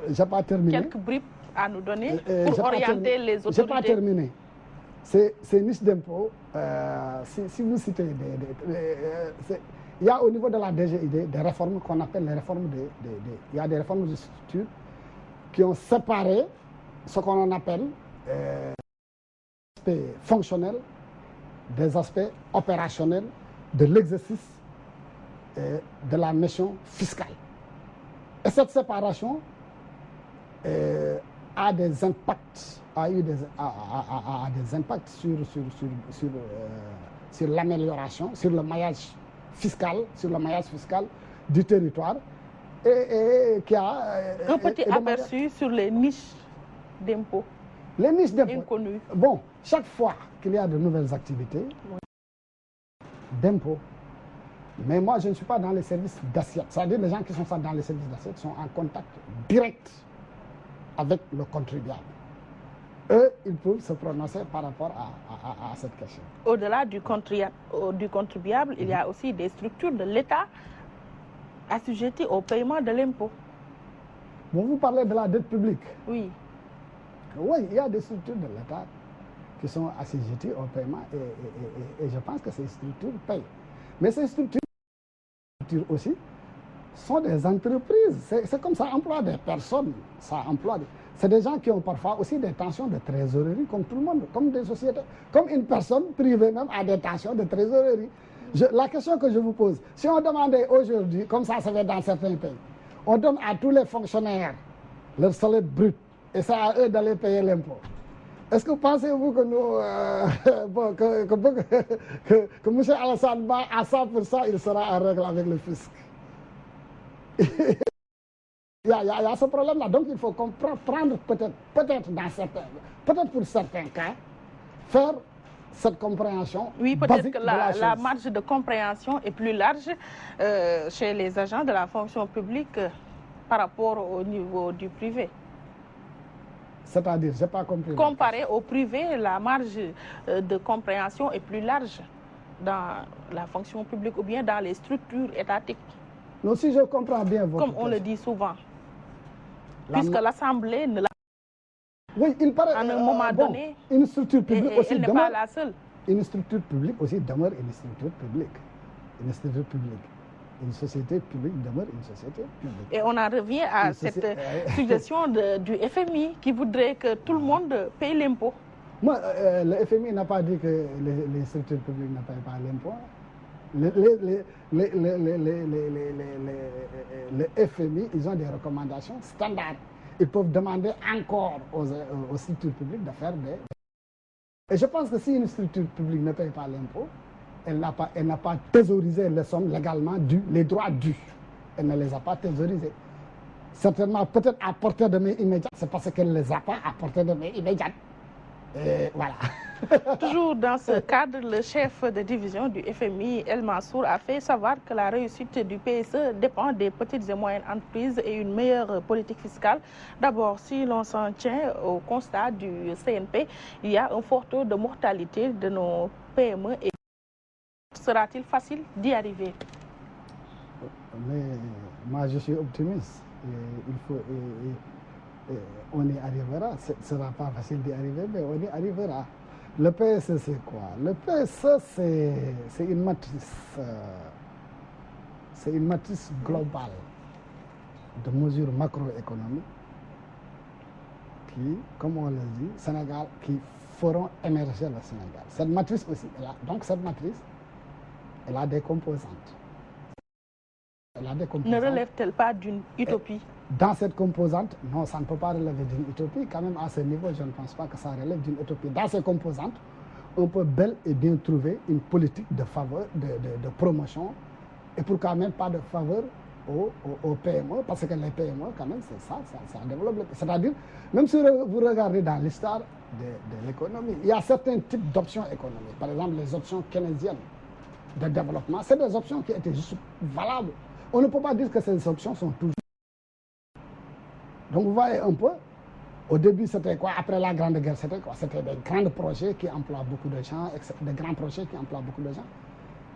Speaker 2: Je n'ai pas terminé.
Speaker 1: Quelques bribes à nous donner pour orienter les autorités.
Speaker 2: Je n'ai pas terminé. Ces niches d'impôts, si vous citez... il y a au niveau de la DGID des réformes qu'on appelle les réformes il y a des réformes de structure qui ont séparé ce qu'on appelle des aspects fonctionnels, des aspects opérationnels de l'exercice de la mission fiscale. Et cette séparation a des impacts, des impacts sur l'amélioration, sur le maillage fiscal, du territoire. Et qui a
Speaker 1: un petit aperçu sur les niches d'impôts.
Speaker 2: Les niches d'impôts
Speaker 1: inconnues.
Speaker 2: Bon, chaque fois qu'il y a de nouvelles activités d'impôts, Mais moi, je ne suis pas dans les services d'assiette. C'est-à-dire les gens qui sont dans les services d'assiette sont en contact direct avec le contribuable. Eux, ils peuvent se prononcer par rapport à cette question.
Speaker 1: Au-delà du contribuable, il y a aussi des structures de l'État assujetties au paiement de l'impôt.
Speaker 2: Vous parlez de la dette publique?
Speaker 1: Oui.
Speaker 2: Oui, il y a des structures de l'État qui sont assujetties au paiement et je pense que ces structures payent. Mais ces structures aussi sont des entreprises. C'est comme ça emploie des personnes. C'est des gens qui ont parfois aussi des tensions de trésorerie comme tout le monde, comme des sociétés. Comme une personne privée même a des tensions de trésorerie. La question que je vous pose, si on demandait aujourd'hui, comme ça se fait dans certains pays, on donne à tous les fonctionnaires leur salaire brut et c'est à eux d'aller payer l'impôt. Est-ce que pensez-vous que nous, que M. Alassane Ba, à 100%, il sera en règle avec le fisc? Il y a ce problème-là. Donc, il faut prendre peut-être dans certains, peut-être pour certains cas, faire cette compréhension.
Speaker 1: Oui, peut-être que la marge de compréhension est plus large chez les agents de la fonction publique par rapport au niveau du privé.
Speaker 2: C'est-à-dire, je n'ai pas compris.
Speaker 1: Comparé au privé, la marge de compréhension est plus large dans la fonction publique ou bien dans les structures étatiques.
Speaker 2: Non, si je comprends bien votre
Speaker 1: Comme on le dit souvent. Puisque l'Assemblée ne l'a
Speaker 2: oui, il paraît,
Speaker 1: à un moment donné,
Speaker 2: une structure publique aussi
Speaker 1: elle n'est pas la seule.
Speaker 2: Une structure publique aussi demeure une structure publique. Une structure publique. Une société publique demeure une société publique.
Speaker 1: Et on en revient à cette suggestion du FMI qui voudrait que tout le monde paye l'impôt.
Speaker 2: Moi, le FMI n'a pas dit que les structures publiques ne payent pas l'impôt. Le FMI, ils ont des recommandations standards. Ils peuvent demander encore aux structures publiques de faire des... Et je pense que si une structure publique ne paye pas l'impôt, elle n'a pas thésaurisé les sommes légalement dues, les droits dus. Elle ne les a pas thésaurisés. Certainement, peut-être à portée de main immédiate, c'est parce qu'elle ne les a pas à portée de main immédiate. Et voilà.
Speaker 1: Toujours dans ce cadre, le chef de division du FMI, El Mansour, a fait savoir que la réussite du PSE dépend des petites et moyennes entreprises et une meilleure politique fiscale. D'abord, si l'on s'en tient au constat du CNP, il y a un fort taux de mortalité de nos PME. Et sera-t-il facile d'y arriver?
Speaker 2: Mais moi, je suis optimiste. On y arrivera. Ce ne sera pas facile d'y arriver, mais on y arrivera. Le PSE, c'est quoi? Le PSE, c'est une matrice. C'est une matrice globale de mesures macroéconomiques qui, comme on le dit, Sénégal, qui feront émerger le Sénégal. Cette matrice aussi, donc cette matrice, elle a des composantes.
Speaker 1: Ne relève-t-elle pas d'une utopie?
Speaker 2: Dans cette composante, non, ça ne peut pas relever d'une utopie. Quand même, à ce niveau, je ne pense pas que ça relève d'une utopie. Dans ces composantes, on peut bel et bien trouver une politique de faveur, de promotion, et pour quand même pas de faveur aux PME, parce que les PME, quand même, c'est ça développe. C'est-à-dire, même si vous regardez dans l'histoire de l'économie, il y a certains types d'options économiques. Par exemple, les options keynésiennes de développement, c'est des options qui étaient juste valables. On ne peut pas dire que ces options sont toujours... Donc vous voyez un peu, au début c'était quoi? Après la Grande Guerre, c'était quoi? C'était des grands projets qui emploient beaucoup de gens, des grands projets qui emploient beaucoup de gens.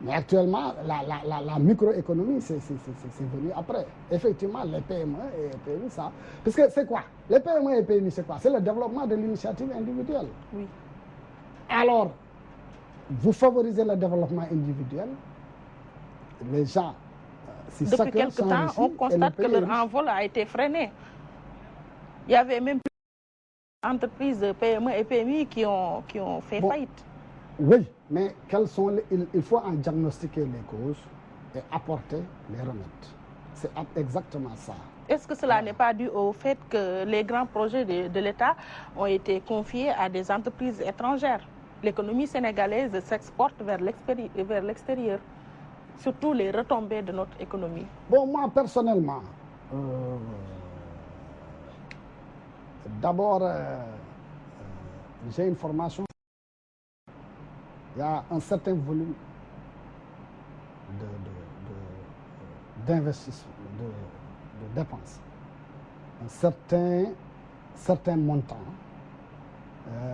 Speaker 2: Mais actuellement, la microéconomie, c'est venu après. Effectivement, les PME et les PMI, ça... Parce que c'est quoi? Les PME et les PMI, c'est quoi? C'est le développement de l'initiative individuelle.
Speaker 1: Oui.
Speaker 2: Alors, vous favorisez le développement individuel, les gens... Si
Speaker 1: depuis quelque temps, on constate que leur envol a été freiné. Il y avait même plus d'entreprises de PME et PMI qui ont fait faillite.
Speaker 2: Oui, mais il faut en diagnostiquer les causes et apporter les remèdes. C'est exactement ça.
Speaker 1: Est-ce que cela n'est pas dû au fait que les grands projets de l'État ont été confiés à des entreprises étrangères? L'économie sénégalaise s'exporte vers l'extérieur. Surtout les retombées de notre économie.
Speaker 2: Bon, moi, personnellement, d'abord, j'ai une formation. Il y a un certain volume d'investissement, de dépenses, un certain montant,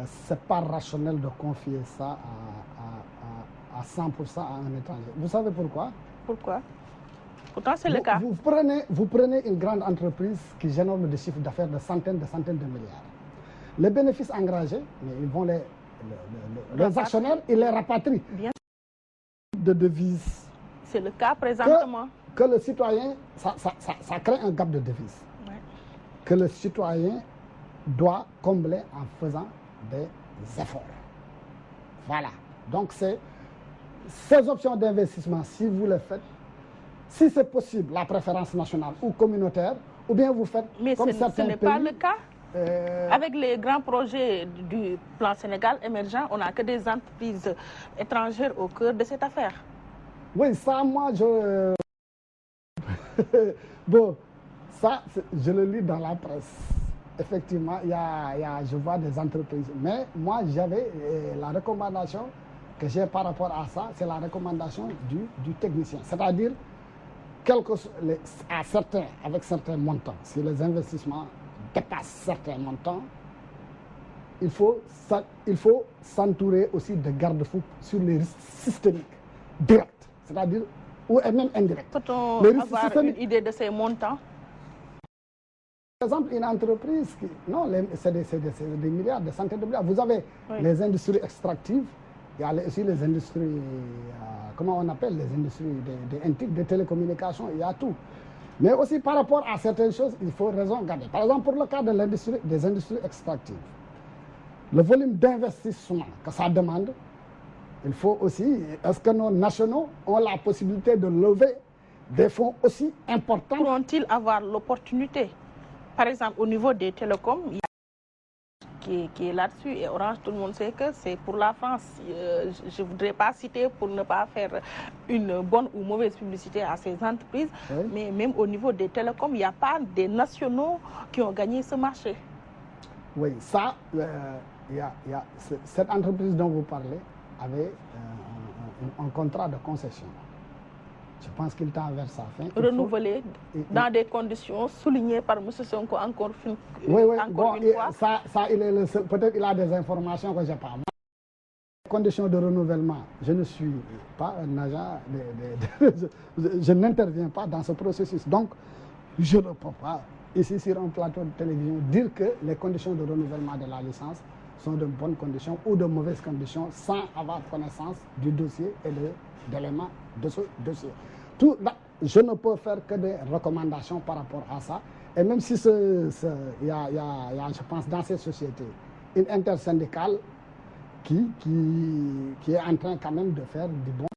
Speaker 2: c'est pas rationnel de confier ça à 100% à un étranger. Vous savez pourquoi?
Speaker 1: Pourquoi? Pourtant, c'est le cas.
Speaker 2: Vous prenez une grande entreprise qui génère des chiffres d'affaires de centaines de milliards. Les bénéfices engagés, mais ils vont les actionnaires, ils les rapatrient.
Speaker 1: Bien
Speaker 2: de devises.
Speaker 1: C'est le cas présentement.
Speaker 2: Que le citoyen, ça crée un gap de devises. Ouais. Que le citoyen doit combler en faisant des efforts. Voilà. Donc, ces options d'investissement, si vous les faites, si c'est possible, la préférence nationale ou communautaire, ou bien vous faites comme certains pays.
Speaker 1: Mais ce n'est pas le cas. Avec les grands projets du plan Sénégal émergent, on n'a que des entreprises étrangères au cœur de cette affaire.
Speaker 2: Oui, ça, moi, bon, ça, je le lis dans la presse. Effectivement, je vois des entreprises. Mais moi, j'avais la recommandation que j'ai par rapport à ça, c'est la recommandation du technicien. C'est-à-dire, avec certains montants, si les investissements dépassent certains montants, il faut s'entourer aussi de garde-fous sur les risques systémiques, directs, c'est-à-dire, ou même indirects.
Speaker 1: Peut-on avoir une idée de ces montants?
Speaker 2: Par exemple, une entreprise non, c'est des milliards, des centaines de milliards. Vous avez les industries extractives, il y a aussi les industries, comment on appelle, les industries des télécommunications, il y a tout. Mais aussi par rapport à certaines choses, il faut raison garder. Par exemple, pour le cas des industries extractives, le volume d'investissement que ça demande, il faut aussi, est-ce que nos nationaux ont la possibilité de lever des fonds aussi importants?
Speaker 1: Pourront-ils avoir l'opportunité? Par exemple, au niveau des télécoms, il y a qui est là-dessus, et Orange, tout le monde sait que c'est pour la France. Je ne voudrais pas citer pour ne pas faire une bonne ou mauvaise publicité à ces entreprises, mais même au niveau des télécoms, il n'y a pas des nationaux qui ont gagné ce marché.
Speaker 2: Oui, ça, cette entreprise dont vous parlez avait un contrat de concession. Je pense qu'il tend vers sa fin.
Speaker 1: Renouvelé dans des conditions soulignées par M. Sonko encore une fois.
Speaker 2: Ça, il est le seul. Peut-être il a des informations que je n'ai pas. Les conditions de renouvellement, je ne suis pas un agent, je n'interviens pas dans ce processus. Donc, je ne peux pas, ici sur un plateau de télévision, dire que les conditions de renouvellement de la licence sont de bonnes conditions ou de mauvaises conditions sans avoir connaissance du dossier et d'éléments de ce dossier. Je ne peux faire que des recommandations par rapport à ça. Et même si il y a, je pense, dans ces sociétés, une intersyndicale qui est en train quand même de faire du bon.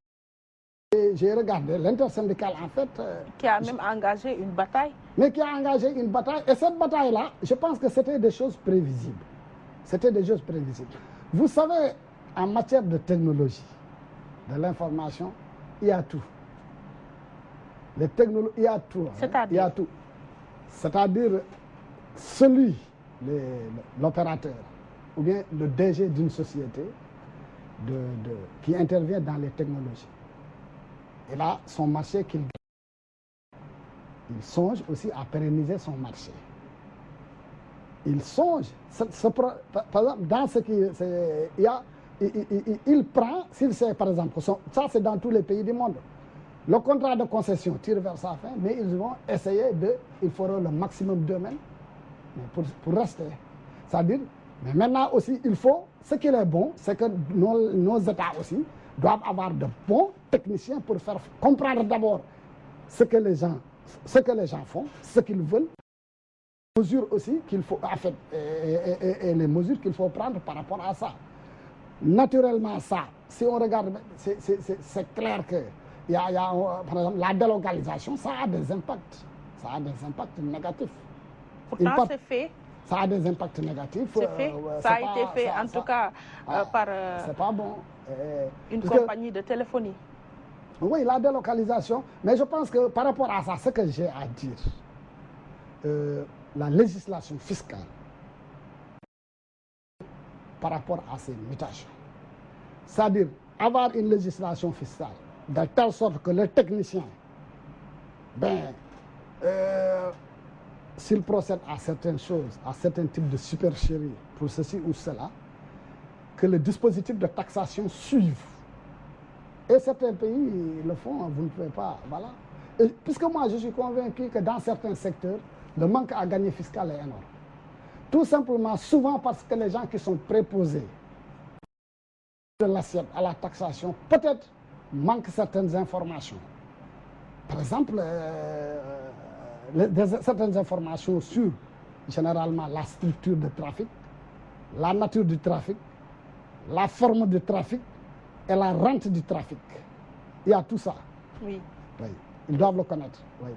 Speaker 2: J'ai regardé l'intersyndicale, en fait...
Speaker 1: qui a même engagé une bataille.
Speaker 2: Mais qui a engagé une bataille. Et cette bataille-là, je pense que c'était des choses prévisibles. C'était des choses prévisibles. Vous savez, en matière de technologie, de l'information, il y a tout. Les technologies, il y a tout. Il y a tout. C'est-à-dire, l'opérateur, ou bien le DG d'une société qui intervient dans les technologies. Et là, son marché qu'il gagne. Il songe aussi à pérenniser son marché. Il songe, par exemple, dans ce qui... Il prend, s'il sait, par exemple, ça c'est dans tous les pays du monde. Le contrat de concession tire vers sa fin, mais ils vont essayer ils feront le maximum d'eux-mêmes pour rester. C'est-à-dire, mais maintenant aussi, il faut, ce qui est bon, c'est que nos États aussi doivent avoir de bons techniciens pour faire comprendre d'abord ce que les gens font, ce qu'ils veulent, les mesures aussi qu'il faut, en fait, et les mesures qu'il faut prendre par rapport à ça. Naturellement, ça, si on regarde, c'est clair que par exemple, la délocalisation, ça a des impacts. Ça a des impacts négatifs.
Speaker 1: Pourtant, c'est fait.
Speaker 2: Ça a des impacts négatifs.
Speaker 1: C'est fait. Ça a été fait, en tout cas, par
Speaker 2: c'est pas bon.
Speaker 1: Une compagnie de téléphonie.
Speaker 2: Oui, la délocalisation. Mais je pense que par rapport à ça, ce que j'ai à dire, la législation fiscale, par rapport à ces mutations, c'est-à-dire avoir une législation fiscale de telle sorte que les techniciens ben, s'il procède à certaines choses, à certains types de supercherie pour ceci ou cela, que le dispositif de taxation suive. Et certains pays le font, vous ne pouvez pas, voilà. Et puisque moi, je suis convaincu que dans certains secteurs, le manque à gagner fiscal est énorme. Tout simplement, souvent parce que les gens qui sont préposés de l'assiette à la taxation, peut-être manquent certaines informations. Par exemple, certaines informations sur, généralement, la structure de trafic, la nature du trafic, la forme du trafic et la rente du trafic. Il y a tout ça.
Speaker 1: Oui.
Speaker 2: Oui. Ils doivent le connaître. Oui.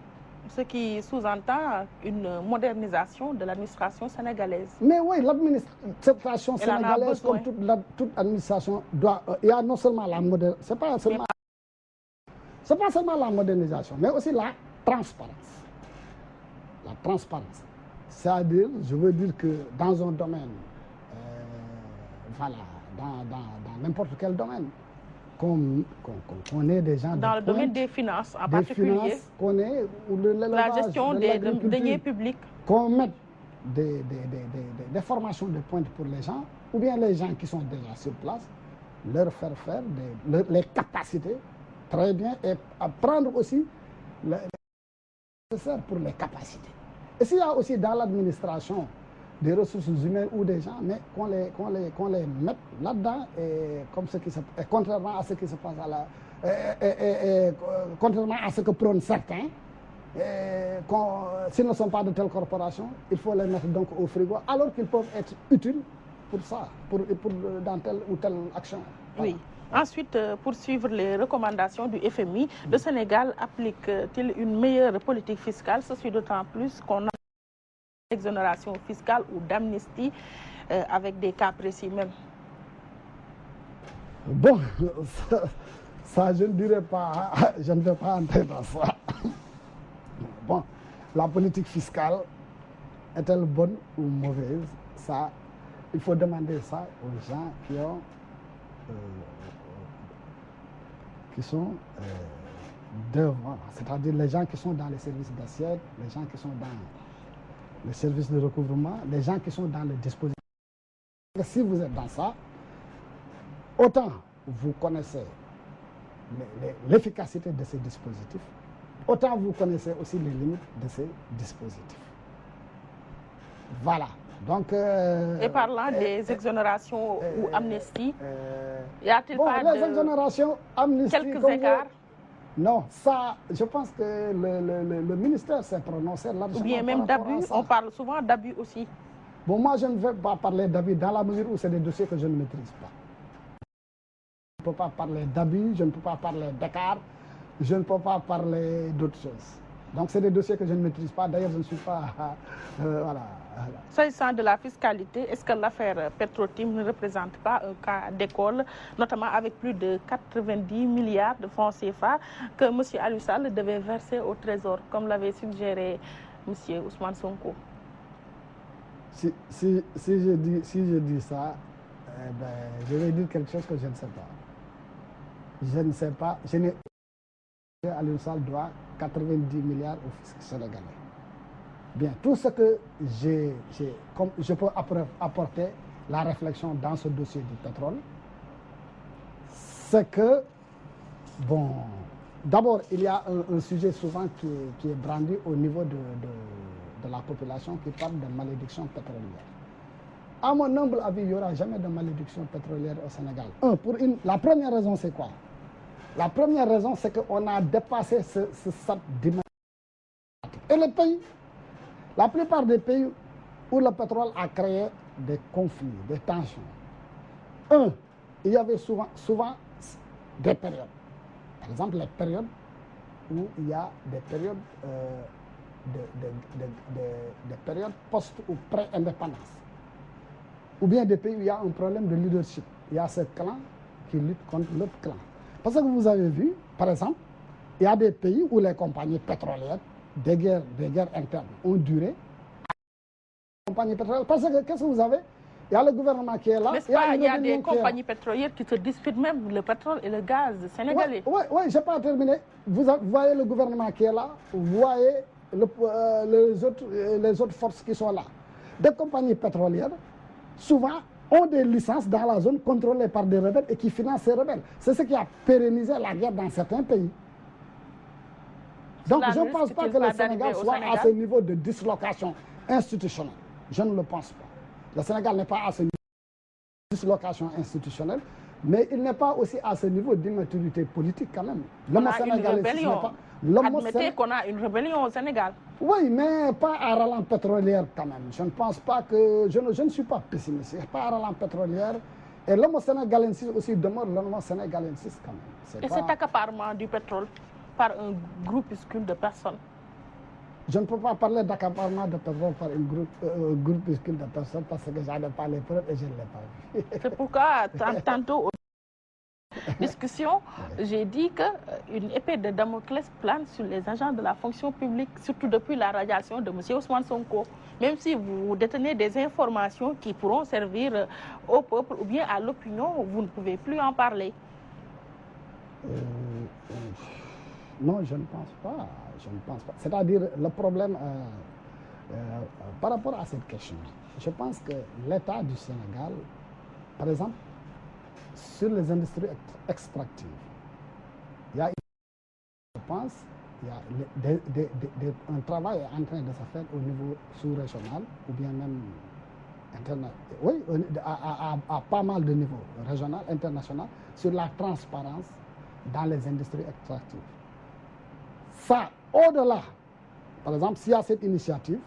Speaker 1: Ce qui sous-entend une modernisation de l'administration sénégalaise.
Speaker 2: Mais oui, l'administration sénégalaise, comme toute administration, doit. Il y a non seulement la modernisation, c'est pas seulement la modernisation, mais aussi la transparence. La transparence. C'est-à-dire, je veux dire que dans un domaine, voilà, dans n'importe quel domaine, qu'on ait des gens
Speaker 1: dans le domaine des finances en particulier,
Speaker 2: qu'on ait
Speaker 1: la gestion des deniers publics,
Speaker 2: qu'on mette des formations de pointe pour les gens, ou bien les gens qui sont déjà sur place, leur faire faire les capacités, très bien, et apprendre aussi le nécessaire pour les capacités. Et s'il y a aussi dans l'administration des ressources humaines ou des gens, mais qu'on les mette là-dedans, et contrairement à ce qui se passe contrairement à ce que prônent certains, s'ils ne sont pas de telle corporation, il faut les mettre donc au frigo, alors qu'ils peuvent être utiles pour ça, dans telle ou telle action. Voilà.
Speaker 1: Oui. Ensuite, pour suivre les recommandations du FMI, le Sénégal applique-t-il une meilleure politique fiscale? Ceci d'autant plus qu'on a exonération fiscale ou d'amnistie avec des cas précis même.
Speaker 2: Bon, ça je ne dirais pas, je ne vais pas entrer dans ça. Bon, la politique fiscale est-elle bonne ou mauvaise? Ça, il faut demander ça aux gens qui sont devant, c'est-à-dire les gens qui sont dans les services d'assiette, les gens qui sont dans les services de recouvrement, les gens qui sont dans le dispositif. Si vous êtes dans ça, autant vous connaissez l'efficacité de ces dispositifs, autant vous connaissez aussi les limites de ces dispositifs. Voilà. Donc,
Speaker 1: et parlant des exonérations ou amnisties, y a-t-il pas
Speaker 2: les exonérations, amnisties,
Speaker 1: quelques écarts?
Speaker 2: Non, ça, je pense que le ministère s'est prononcé là-dessus.
Speaker 1: Ou bien même d'abus, on parle souvent d'abus aussi.
Speaker 2: Bon, moi, je ne vais pas parler d'abus dans la mesure où c'est des dossiers que je ne maîtrise pas. Je ne peux pas parler d'abus, je ne peux pas parler d'écart, je ne peux pas parler d'autres choses. Donc, c'est des dossiers que je ne maîtrise pas. D'ailleurs, je ne suis pas... voilà.
Speaker 1: S'agissant de la fiscalité, est-ce que l'affaire Petro-Tim ne représente pas un cas d'école, notamment avec plus de 90 milliards de francs CFA que M. Aliou Sall devait verser au Trésor, comme l'avait suggéré M. Ousmane Sonko?
Speaker 2: Si je dis ça, je vais dire quelque chose que je ne sais pas. Je ne sais pas. Aliou Sall doit 90 milliards au fisc sénégalais. Bien, tout ce que je peux apporter la réflexion dans ce dossier du pétrole, c'est que, bon, d'abord, il y a un sujet souvent qui est brandi au niveau de la population qui parle de malédiction pétrolière. À mon humble avis, il n'y aura jamais de malédiction pétrolière au Sénégal. La première raison, c'est quoi? La première raison, c'est qu'on a dépassé cette dimension. Et le pays, la plupart des pays où le pétrole a créé des conflits, des tensions. Il y avait souvent des périodes. Par exemple, les périodes où il y a des périodes, des périodes post- ou pré-indépendance. Ou bien des pays où il y a un problème de leadership. Il y a ce clan qui lutte contre l'autre clan. Parce que vous avez vu, par exemple, il y a des pays où les compagnies pétrolières, des guerres internes ont duré. Compagnies pétrolières, parce que qu'est-ce que vous avez? Il y a le gouvernement qui est là.
Speaker 1: Il y a des compagnies pétrolières qui se disputent même le pétrole et le gaz sénégalais.
Speaker 2: Oui, je n'ai pas terminé. Vous voyez le gouvernement qui est là, vous voyez les autres forces qui sont là. Des compagnies pétrolières, souvent, ont des licences dans la zone contrôlées par des rebelles et qui financent ces rebelles. C'est ce qui a pérennisé la guerre dans certains pays. Donc, je ne pense pas que le Sénégal soit à ce niveau de dislocation institutionnelle. Je ne le pense pas. Le Sénégal n'est pas à ce niveau de dislocation institutionnelle, mais il n'est pas aussi à ce niveau d'immaturité politique quand même.
Speaker 1: Admettez qu'on a une rébellion au Sénégal.
Speaker 2: Oui, mais pas à rallonge pétrolière quand même. Je ne pense pas que... Je ne suis pas pessimiste. Pas à rallonge pétrolière. Et l'homme sénégalensis aussi demeure l'homme sénégalensis quand même.
Speaker 1: Et cet accaparement du pétrole par un groupuscule de personnes?
Speaker 2: Je ne peux pas parler d'accaparement de pétrole par un groupuscule de personnes parce que je n'ai pas les preuves et je ne l'ai pas vu.
Speaker 1: C'est pourquoi tantôt... discussion, j'ai dit qu'une épée de Damoclès plane sur les agents de la fonction publique, surtout depuis la radiation de M. Ousmane Sonko. Même si vous détenez des informations qui pourront servir au peuple ou bien à l'opinion, vous ne pouvez plus en parler.
Speaker 2: Non, je ne pense pas. Je ne pense pas. C'est-à-dire, le problème, par rapport à cette question, je pense que l'État du Sénégal, par exemple, sur les industries extractives, il y a, je pense, il y a un travail en train de se faire au niveau sous-régional ou bien même international, oui, à pas mal de niveaux, régional, international, sur la transparence dans les industries extractives. Ça, au-delà, par exemple, s'il y a cette initiative,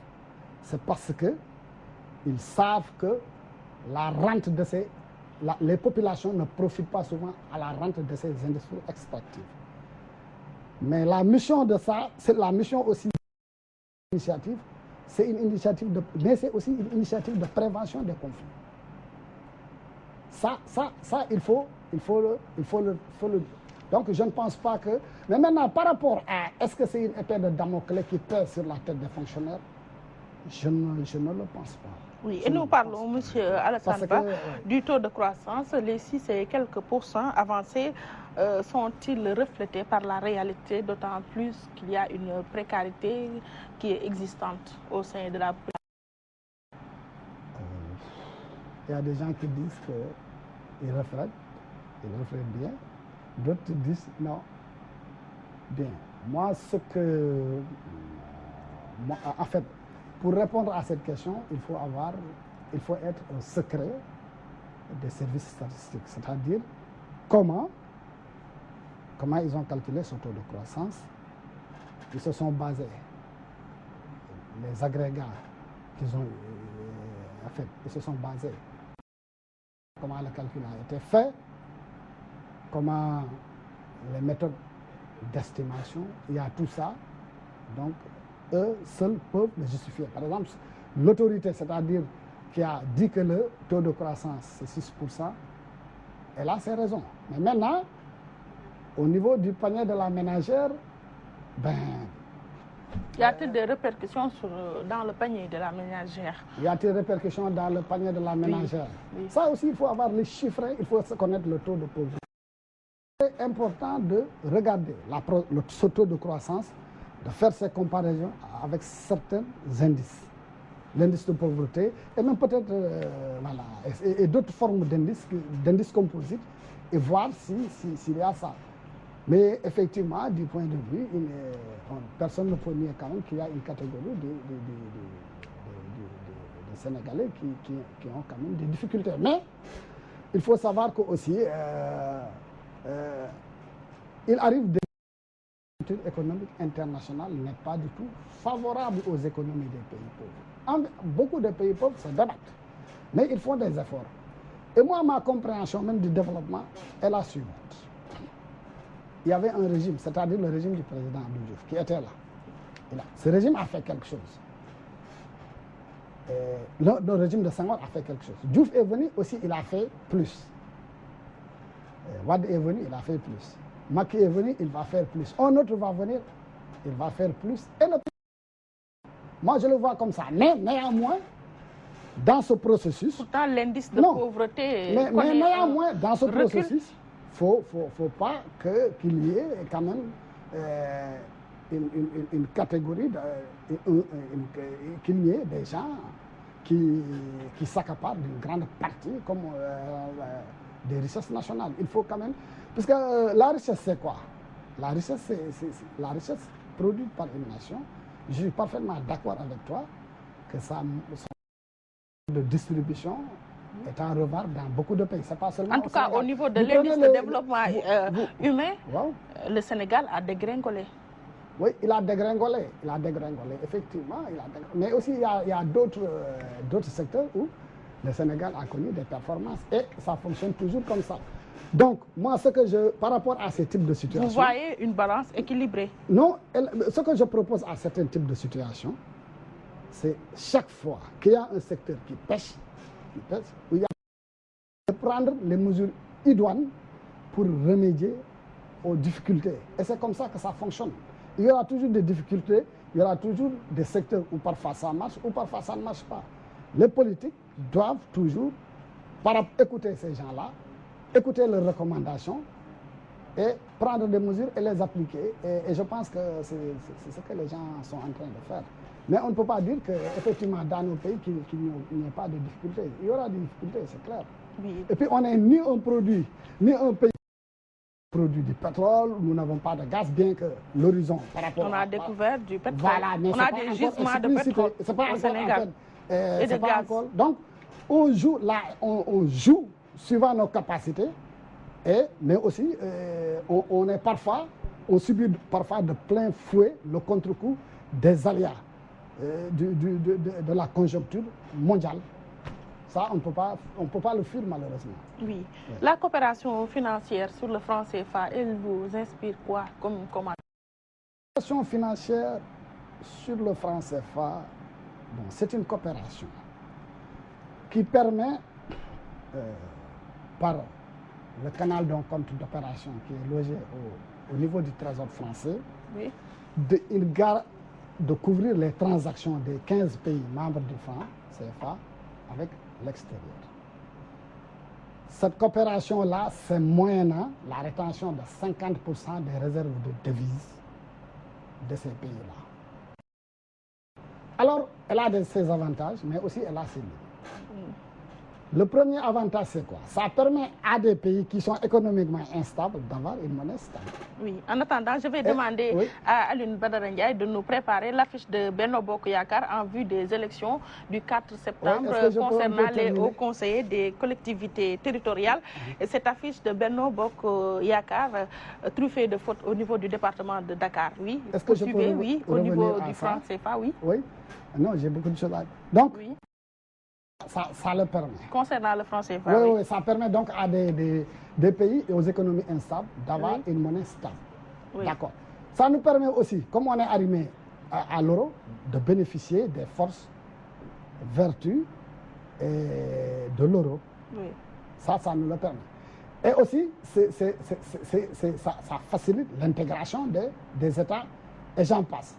Speaker 2: c'est parce qu'ils savent que la rente de ces... les populations ne profitent pas souvent à la rente de ces industries extractives. Mais la mission de ça, c'est la mission aussi de l'initiative, c'est une initiative de... mais c'est aussi une initiative de prévention des conflits. Ça, il faut le... Donc, je ne pense pas que... Mais maintenant, par rapport à... Est-ce que c'est une épée de Damoclès qui pèse sur la tête des fonctionnaires? Je ne le pense pas.
Speaker 1: Oui, et nous parlons, M. Alassane Ba, du taux de croissance. Les 6 et quelques pourcents avancés sont-ils reflétés par la réalité, d'autant plus qu'il y a une précarité qui est existante au sein de la population?
Speaker 2: Il y a des gens qui disent qu'ils reflètent bien. D'autres disent non. Bien. Moi, en fait, pour répondre à cette question, il faut être au secret des services statistiques, c'est-à-dire comment ils ont calculé ce taux de croissance. Ils se sont basés, les agrégats qu'ils ont fait, ils se sont basés, comment le calcul a été fait, comment les méthodes d'estimation, il y a tout ça. Donc, eux seuls peuvent le justifier. Par exemple, l'autorité, c'est-à-dire qui a dit que le taux de croissance c'est 6%, elle a ses raisons. Mais maintenant, au niveau du panier de la ménagère,
Speaker 1: y a-t-il des répercussions dans le panier de la ménagère?
Speaker 2: Y a-t-il des répercussions dans le panier de la ménagère? Oui. Ça aussi, il faut avoir les chiffres, il faut connaître le taux de pauvreté. C'est important de regarder ce taux de croissance, de faire ces comparaisons avec certains indices. L'indice de pauvreté, et même peut-être voilà, et d'autres formes d'indices composites, et voir s'il y a ça. Mais effectivement, du point de vue, personne ne peut nier quand même qu'il y a une catégorie de Sénégalais qui ont quand même des difficultés. Mais il faut savoir que aussi, il arrive des économique internationale n'est pas du tout favorable aux économies des pays pauvres. Beaucoup de pays pauvres se débattent, mais ils font des efforts. Et moi, ma compréhension même du développement est la suivante. Il y avait un régime, c'est-à-dire le régime du président Abdou Diouf, qui était là. Ce régime a fait quelque chose. Le régime de Senghor a fait quelque chose. Diouf est venu aussi, il a fait plus. Wade est venu, il a fait plus. Macky est venu, il va faire plus. Un autre va venir, il va faire plus. Et moi, je le vois comme ça. Mais néanmoins, dans ce processus...
Speaker 1: Pourtant, l'indice de pauvreté...
Speaker 2: Mais néanmoins, dans ce processus, il ne faut pas qu'il y ait quand même une catégorie, qu'il y ait des gens qui s'accaparent d'une grande partie comme des richesses nationales. Il faut quand même... Parce que la richesse, c'est quoi? La richesse, c'est la richesse produite par une nation. Je suis parfaitement d'accord avec toi que ça de distribution est en retard dans beaucoup de pays. C'est pas seulement
Speaker 1: en tout cas, au niveau de l'indice de développement humain, le Sénégal a dégringolé.
Speaker 2: Oui, il a dégringolé, effectivement. Mais aussi, il y a d'autres secteurs où le Sénégal a connu des performances et ça fonctionne toujours comme ça. Donc, moi, par rapport à ces types de situations...
Speaker 1: Vous voyez une balance équilibrée? Non,
Speaker 2: ce que je propose à certains types de situations, c'est chaque fois qu'il y a un secteur qui pêche, où il y a de prendre les mesures idoines pour remédier aux difficultés. Et c'est comme ça que ça fonctionne. Il y aura toujours des difficultés, il y aura toujours des secteurs où parfois ça marche, ou parfois ça ne marche pas. Les politiques doivent toujours écouter ces gens-là, écouter leurs recommandations et prendre des mesures et les appliquer. Et je pense que c'est ce que les gens sont en train de faire. Mais on ne peut pas dire qu'effectivement, dans nos pays, qu'il n'y ait pas de difficultés. Il y aura des difficultés, c'est clair. Oui. Et puis, on n'est ni un produit, ni un pays qui produit du pétrole, nous n'avons pas de gaz, bien que l'horizon par rapport
Speaker 1: on a découvert du pétrole.
Speaker 2: Voilà, mais
Speaker 1: on a des gisements de pétrole au Sénégal. Et de gaz.
Speaker 2: Donc, on joue suivant nos capacités, mais aussi on subit parfois de plein fouet le contre-coup des aléas de la conjoncture mondiale. Ça, on ne peut pas le fuir malheureusement.
Speaker 1: Oui. Ouais. La coopération financière sur le franc CFA, elle vous inspire quoi comme comment?
Speaker 2: La coopération financière sur le franc CFA, bon, c'est une coopération qui permet, par le canal d'un compte d'opération qui est logé au niveau du Trésor français, oui, de couvrir les transactions des 15 pays membres du franc CFA avec l'extérieur. Cette coopération-là, c'est moyennant la rétention de 50% des réserves de devises de ces pays-là. Alors, elle a ses avantages, mais aussi elle a ses limites. Le premier avantage, c'est quoi? Ça permet à des pays qui sont économiquement instables d'avoir une monnaie stable.
Speaker 1: Oui. En attendant, je vais demander à Alioune Badara Ndiaye de nous préparer l'affiche de Benno Bokk Yakaar en vue des élections du 4 septembre concernant les hauts conseillers des collectivités territoriales. Et cette affiche de Benno Bokk Yakaar truffée de fautes au niveau du département de Dakar. Oui.
Speaker 2: Est-ce que je peux
Speaker 1: oui, au niveau du franc CFA, oui.
Speaker 2: Oui. Non, j'ai beaucoup de choses à dire. Donc, oui. Ça le permet.
Speaker 1: Concernant le franc CFA,
Speaker 2: oui, ça permet donc à des pays et aux économies instables d'avoir une monnaie stable. Oui. D'accord. Ça nous permet aussi, comme on est arrimé à l'euro, de bénéficier des forces, vertus de l'euro. Oui. Ça nous le permet. Et aussi, ça facilite l'intégration des États et j'en passe.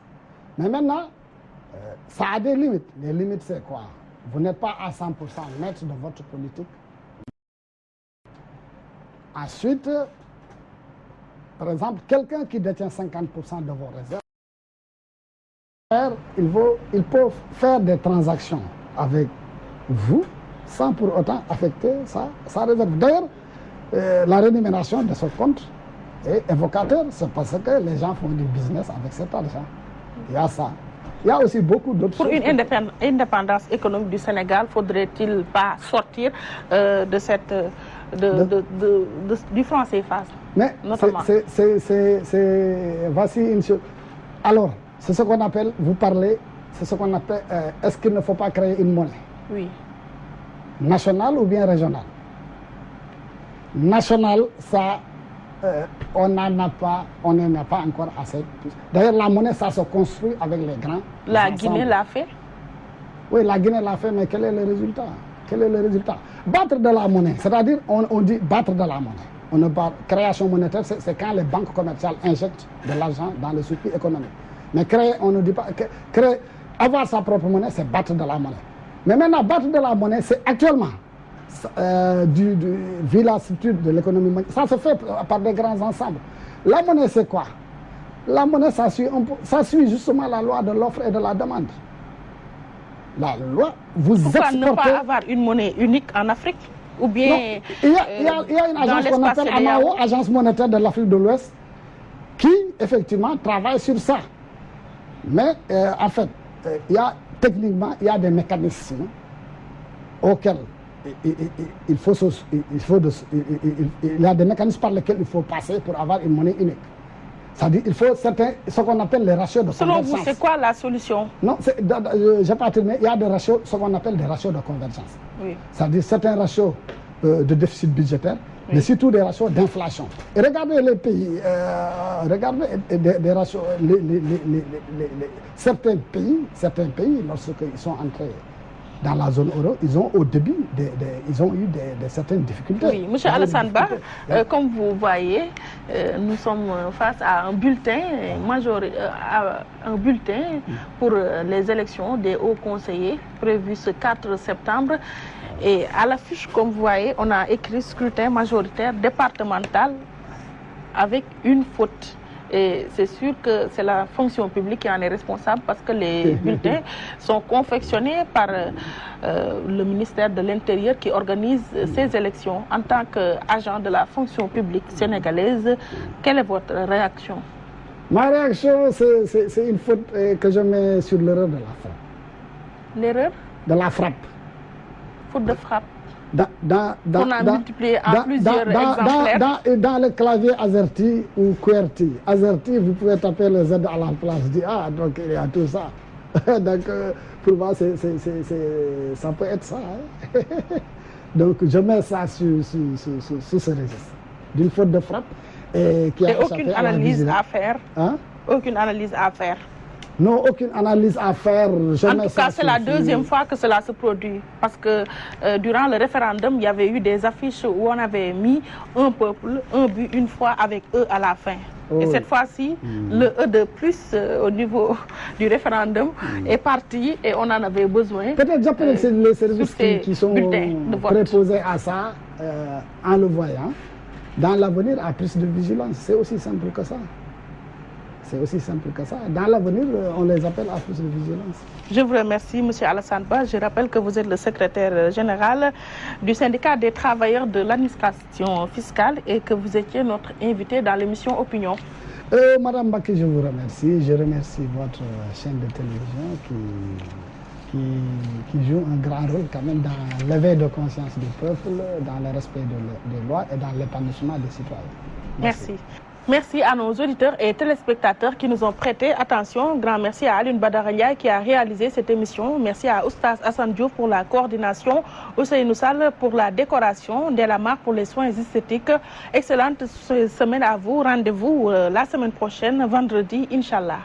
Speaker 2: Mais maintenant, ça a des limites. Les limites, c'est quoi? Vous n'êtes pas à 100% maître de votre politique. Ensuite, par exemple, quelqu'un qui détient 50% de vos réserves, il peut faire des transactions avec vous sans pour autant affecter sa réserve. D'ailleurs, la rémunération de ce compte est évocateur, c'est parce que les gens font du business avec cet argent. Il y a ça. Il y a aussi beaucoup d'autres choses.
Speaker 1: Pour une indépendance économique du Sénégal, faudrait-il pas sortir de cette, du franc CFA?
Speaker 2: Mais voici une chose. Alors, c'est ce qu'on appelle, vous parlez, c'est ce qu'on appelle, est-ce qu'il ne faut pas créer une monnaie?
Speaker 1: Oui.
Speaker 2: Nationale ou bien régionale? Nationale, ça... on n'en a pas encore assez. D'ailleurs, la monnaie, ça se construit avec les grands.
Speaker 1: La Guinée l'a fait?
Speaker 2: Oui, la Guinée l'a fait, mais quel est le résultat? Quel est le résultat? Battre de la monnaie, c'est-à-dire, on dit battre de la monnaie. On ne parle, création monétaire, c'est quand les banques commerciales injectent de l'argent dans le circuit économique. Mais créer, on ne dit pas... avoir sa propre monnaie, c'est battre de la monnaie. Mais maintenant, battre de la monnaie, c'est actuellement, vu la structure de l'économie mondiale, ça se fait par des grands ensembles. La monnaie, c'est quoi? La monnaie, ça suit justement la loi de l'offre et de la demande. La loi, vous
Speaker 1: Pourquoi
Speaker 2: exportez...
Speaker 1: ne pas avoir une monnaie unique en Afrique? Ou bien
Speaker 2: non, il y a une agence qu'on appelle AMAO, Agence monétaire de l'Afrique de l'Ouest, qui, effectivement, travaille sur ça. Mais, en fait, techniquement, il y a des mécanismes auxquels il y a des mécanismes par lesquels il faut passer pour avoir une monnaie unique. C'est-à-dire qu'il faut ce qu'on appelle les ratios de convergence.
Speaker 1: Selon vous, c'est quoi la solution? Non,
Speaker 2: je n'ai pas terminé. Il y a des ratios, ce qu'on appelle des ratios de convergence. Oui. C'est-à-dire certains ratios de déficit budgétaire, oui, mais surtout des ratios d'inflation. Et regardez les pays, regardez des ratios, certains pays, lorsqu'ils sont entrés dans la zone euro, ils ont au début ils ont eu certaines difficultés.
Speaker 1: Oui, M. Alassane Ba, comme vous voyez, nous sommes face à un bulletin pour les élections des hauts conseillers prévues ce 4 septembre. Et à l'affiche, comme vous voyez, on a écrit scrutin majoritaire départemental avec une faute. Et c'est sûr que c'est la fonction publique qui en est responsable parce que les bulletins sont confectionnés par le ministère de l'Intérieur qui organise ces élections. En tant qu'agent de la fonction publique sénégalaise, quelle est votre réaction?
Speaker 2: Ma réaction, c'est une faute que je mets sur l'erreur de la frappe.
Speaker 1: L'erreur?
Speaker 2: De la frappe.
Speaker 1: Faute de frappe. On a multiplié en plusieurs exemplaires.
Speaker 2: Dans le clavier AZERTY ou QWERTY. AZERTY, vous pouvez taper le Z à la place du A, donc il y a tout ça. Donc pour moi, ça peut être ça. Hein. Donc je mets ça sous ce registre. D'une faute de frappe. Et
Speaker 1: aucune analyse à faire. Hein? Aucune analyse à faire.
Speaker 2: Non, aucune analyse à faire.
Speaker 1: En tout cas, c'est la deuxième fois que cela se produit. Parce que durant le référendum, il y avait eu des affiches où on avait mis un peuple, un but, une fois avec E à la fin. Oh. Et cette fois-ci, le E de plus au niveau du référendum est parti et on en avait besoin.
Speaker 2: Peut-être j'appelle les services qui sont préposés à ça en le voyant. Dans l'avenir, à plus de vigilance. C'est aussi simple que ça. C'est aussi simple que ça. Dans l'avenir, on les appelle à plus de vigilance.
Speaker 1: Je vous remercie, M. Alassane Ba. Je rappelle que vous êtes le secrétaire général du syndicat des travailleurs de l'administration fiscale et que vous étiez notre invité dans l'émission Opinion.
Speaker 2: Madame Baké, je vous remercie. Je remercie votre chaîne de télévision qui joue un grand rôle quand même dans l'éveil de conscience du peuple, dans le respect des lois et dans l'épanouissement des citoyens.
Speaker 1: Merci. Merci à nos auditeurs et téléspectateurs qui nous ont prêté attention. Grand merci à Alioune Badara Ndiaye qui a réalisé cette émission. Merci à Oustaz Assane Diouf pour la coordination, Ousseynou Sall pour la décoration, Ndella Mar pour les soins esthétiques. Excellente semaine à vous. Rendez-vous la semaine prochaine, vendredi, Inch'Allah.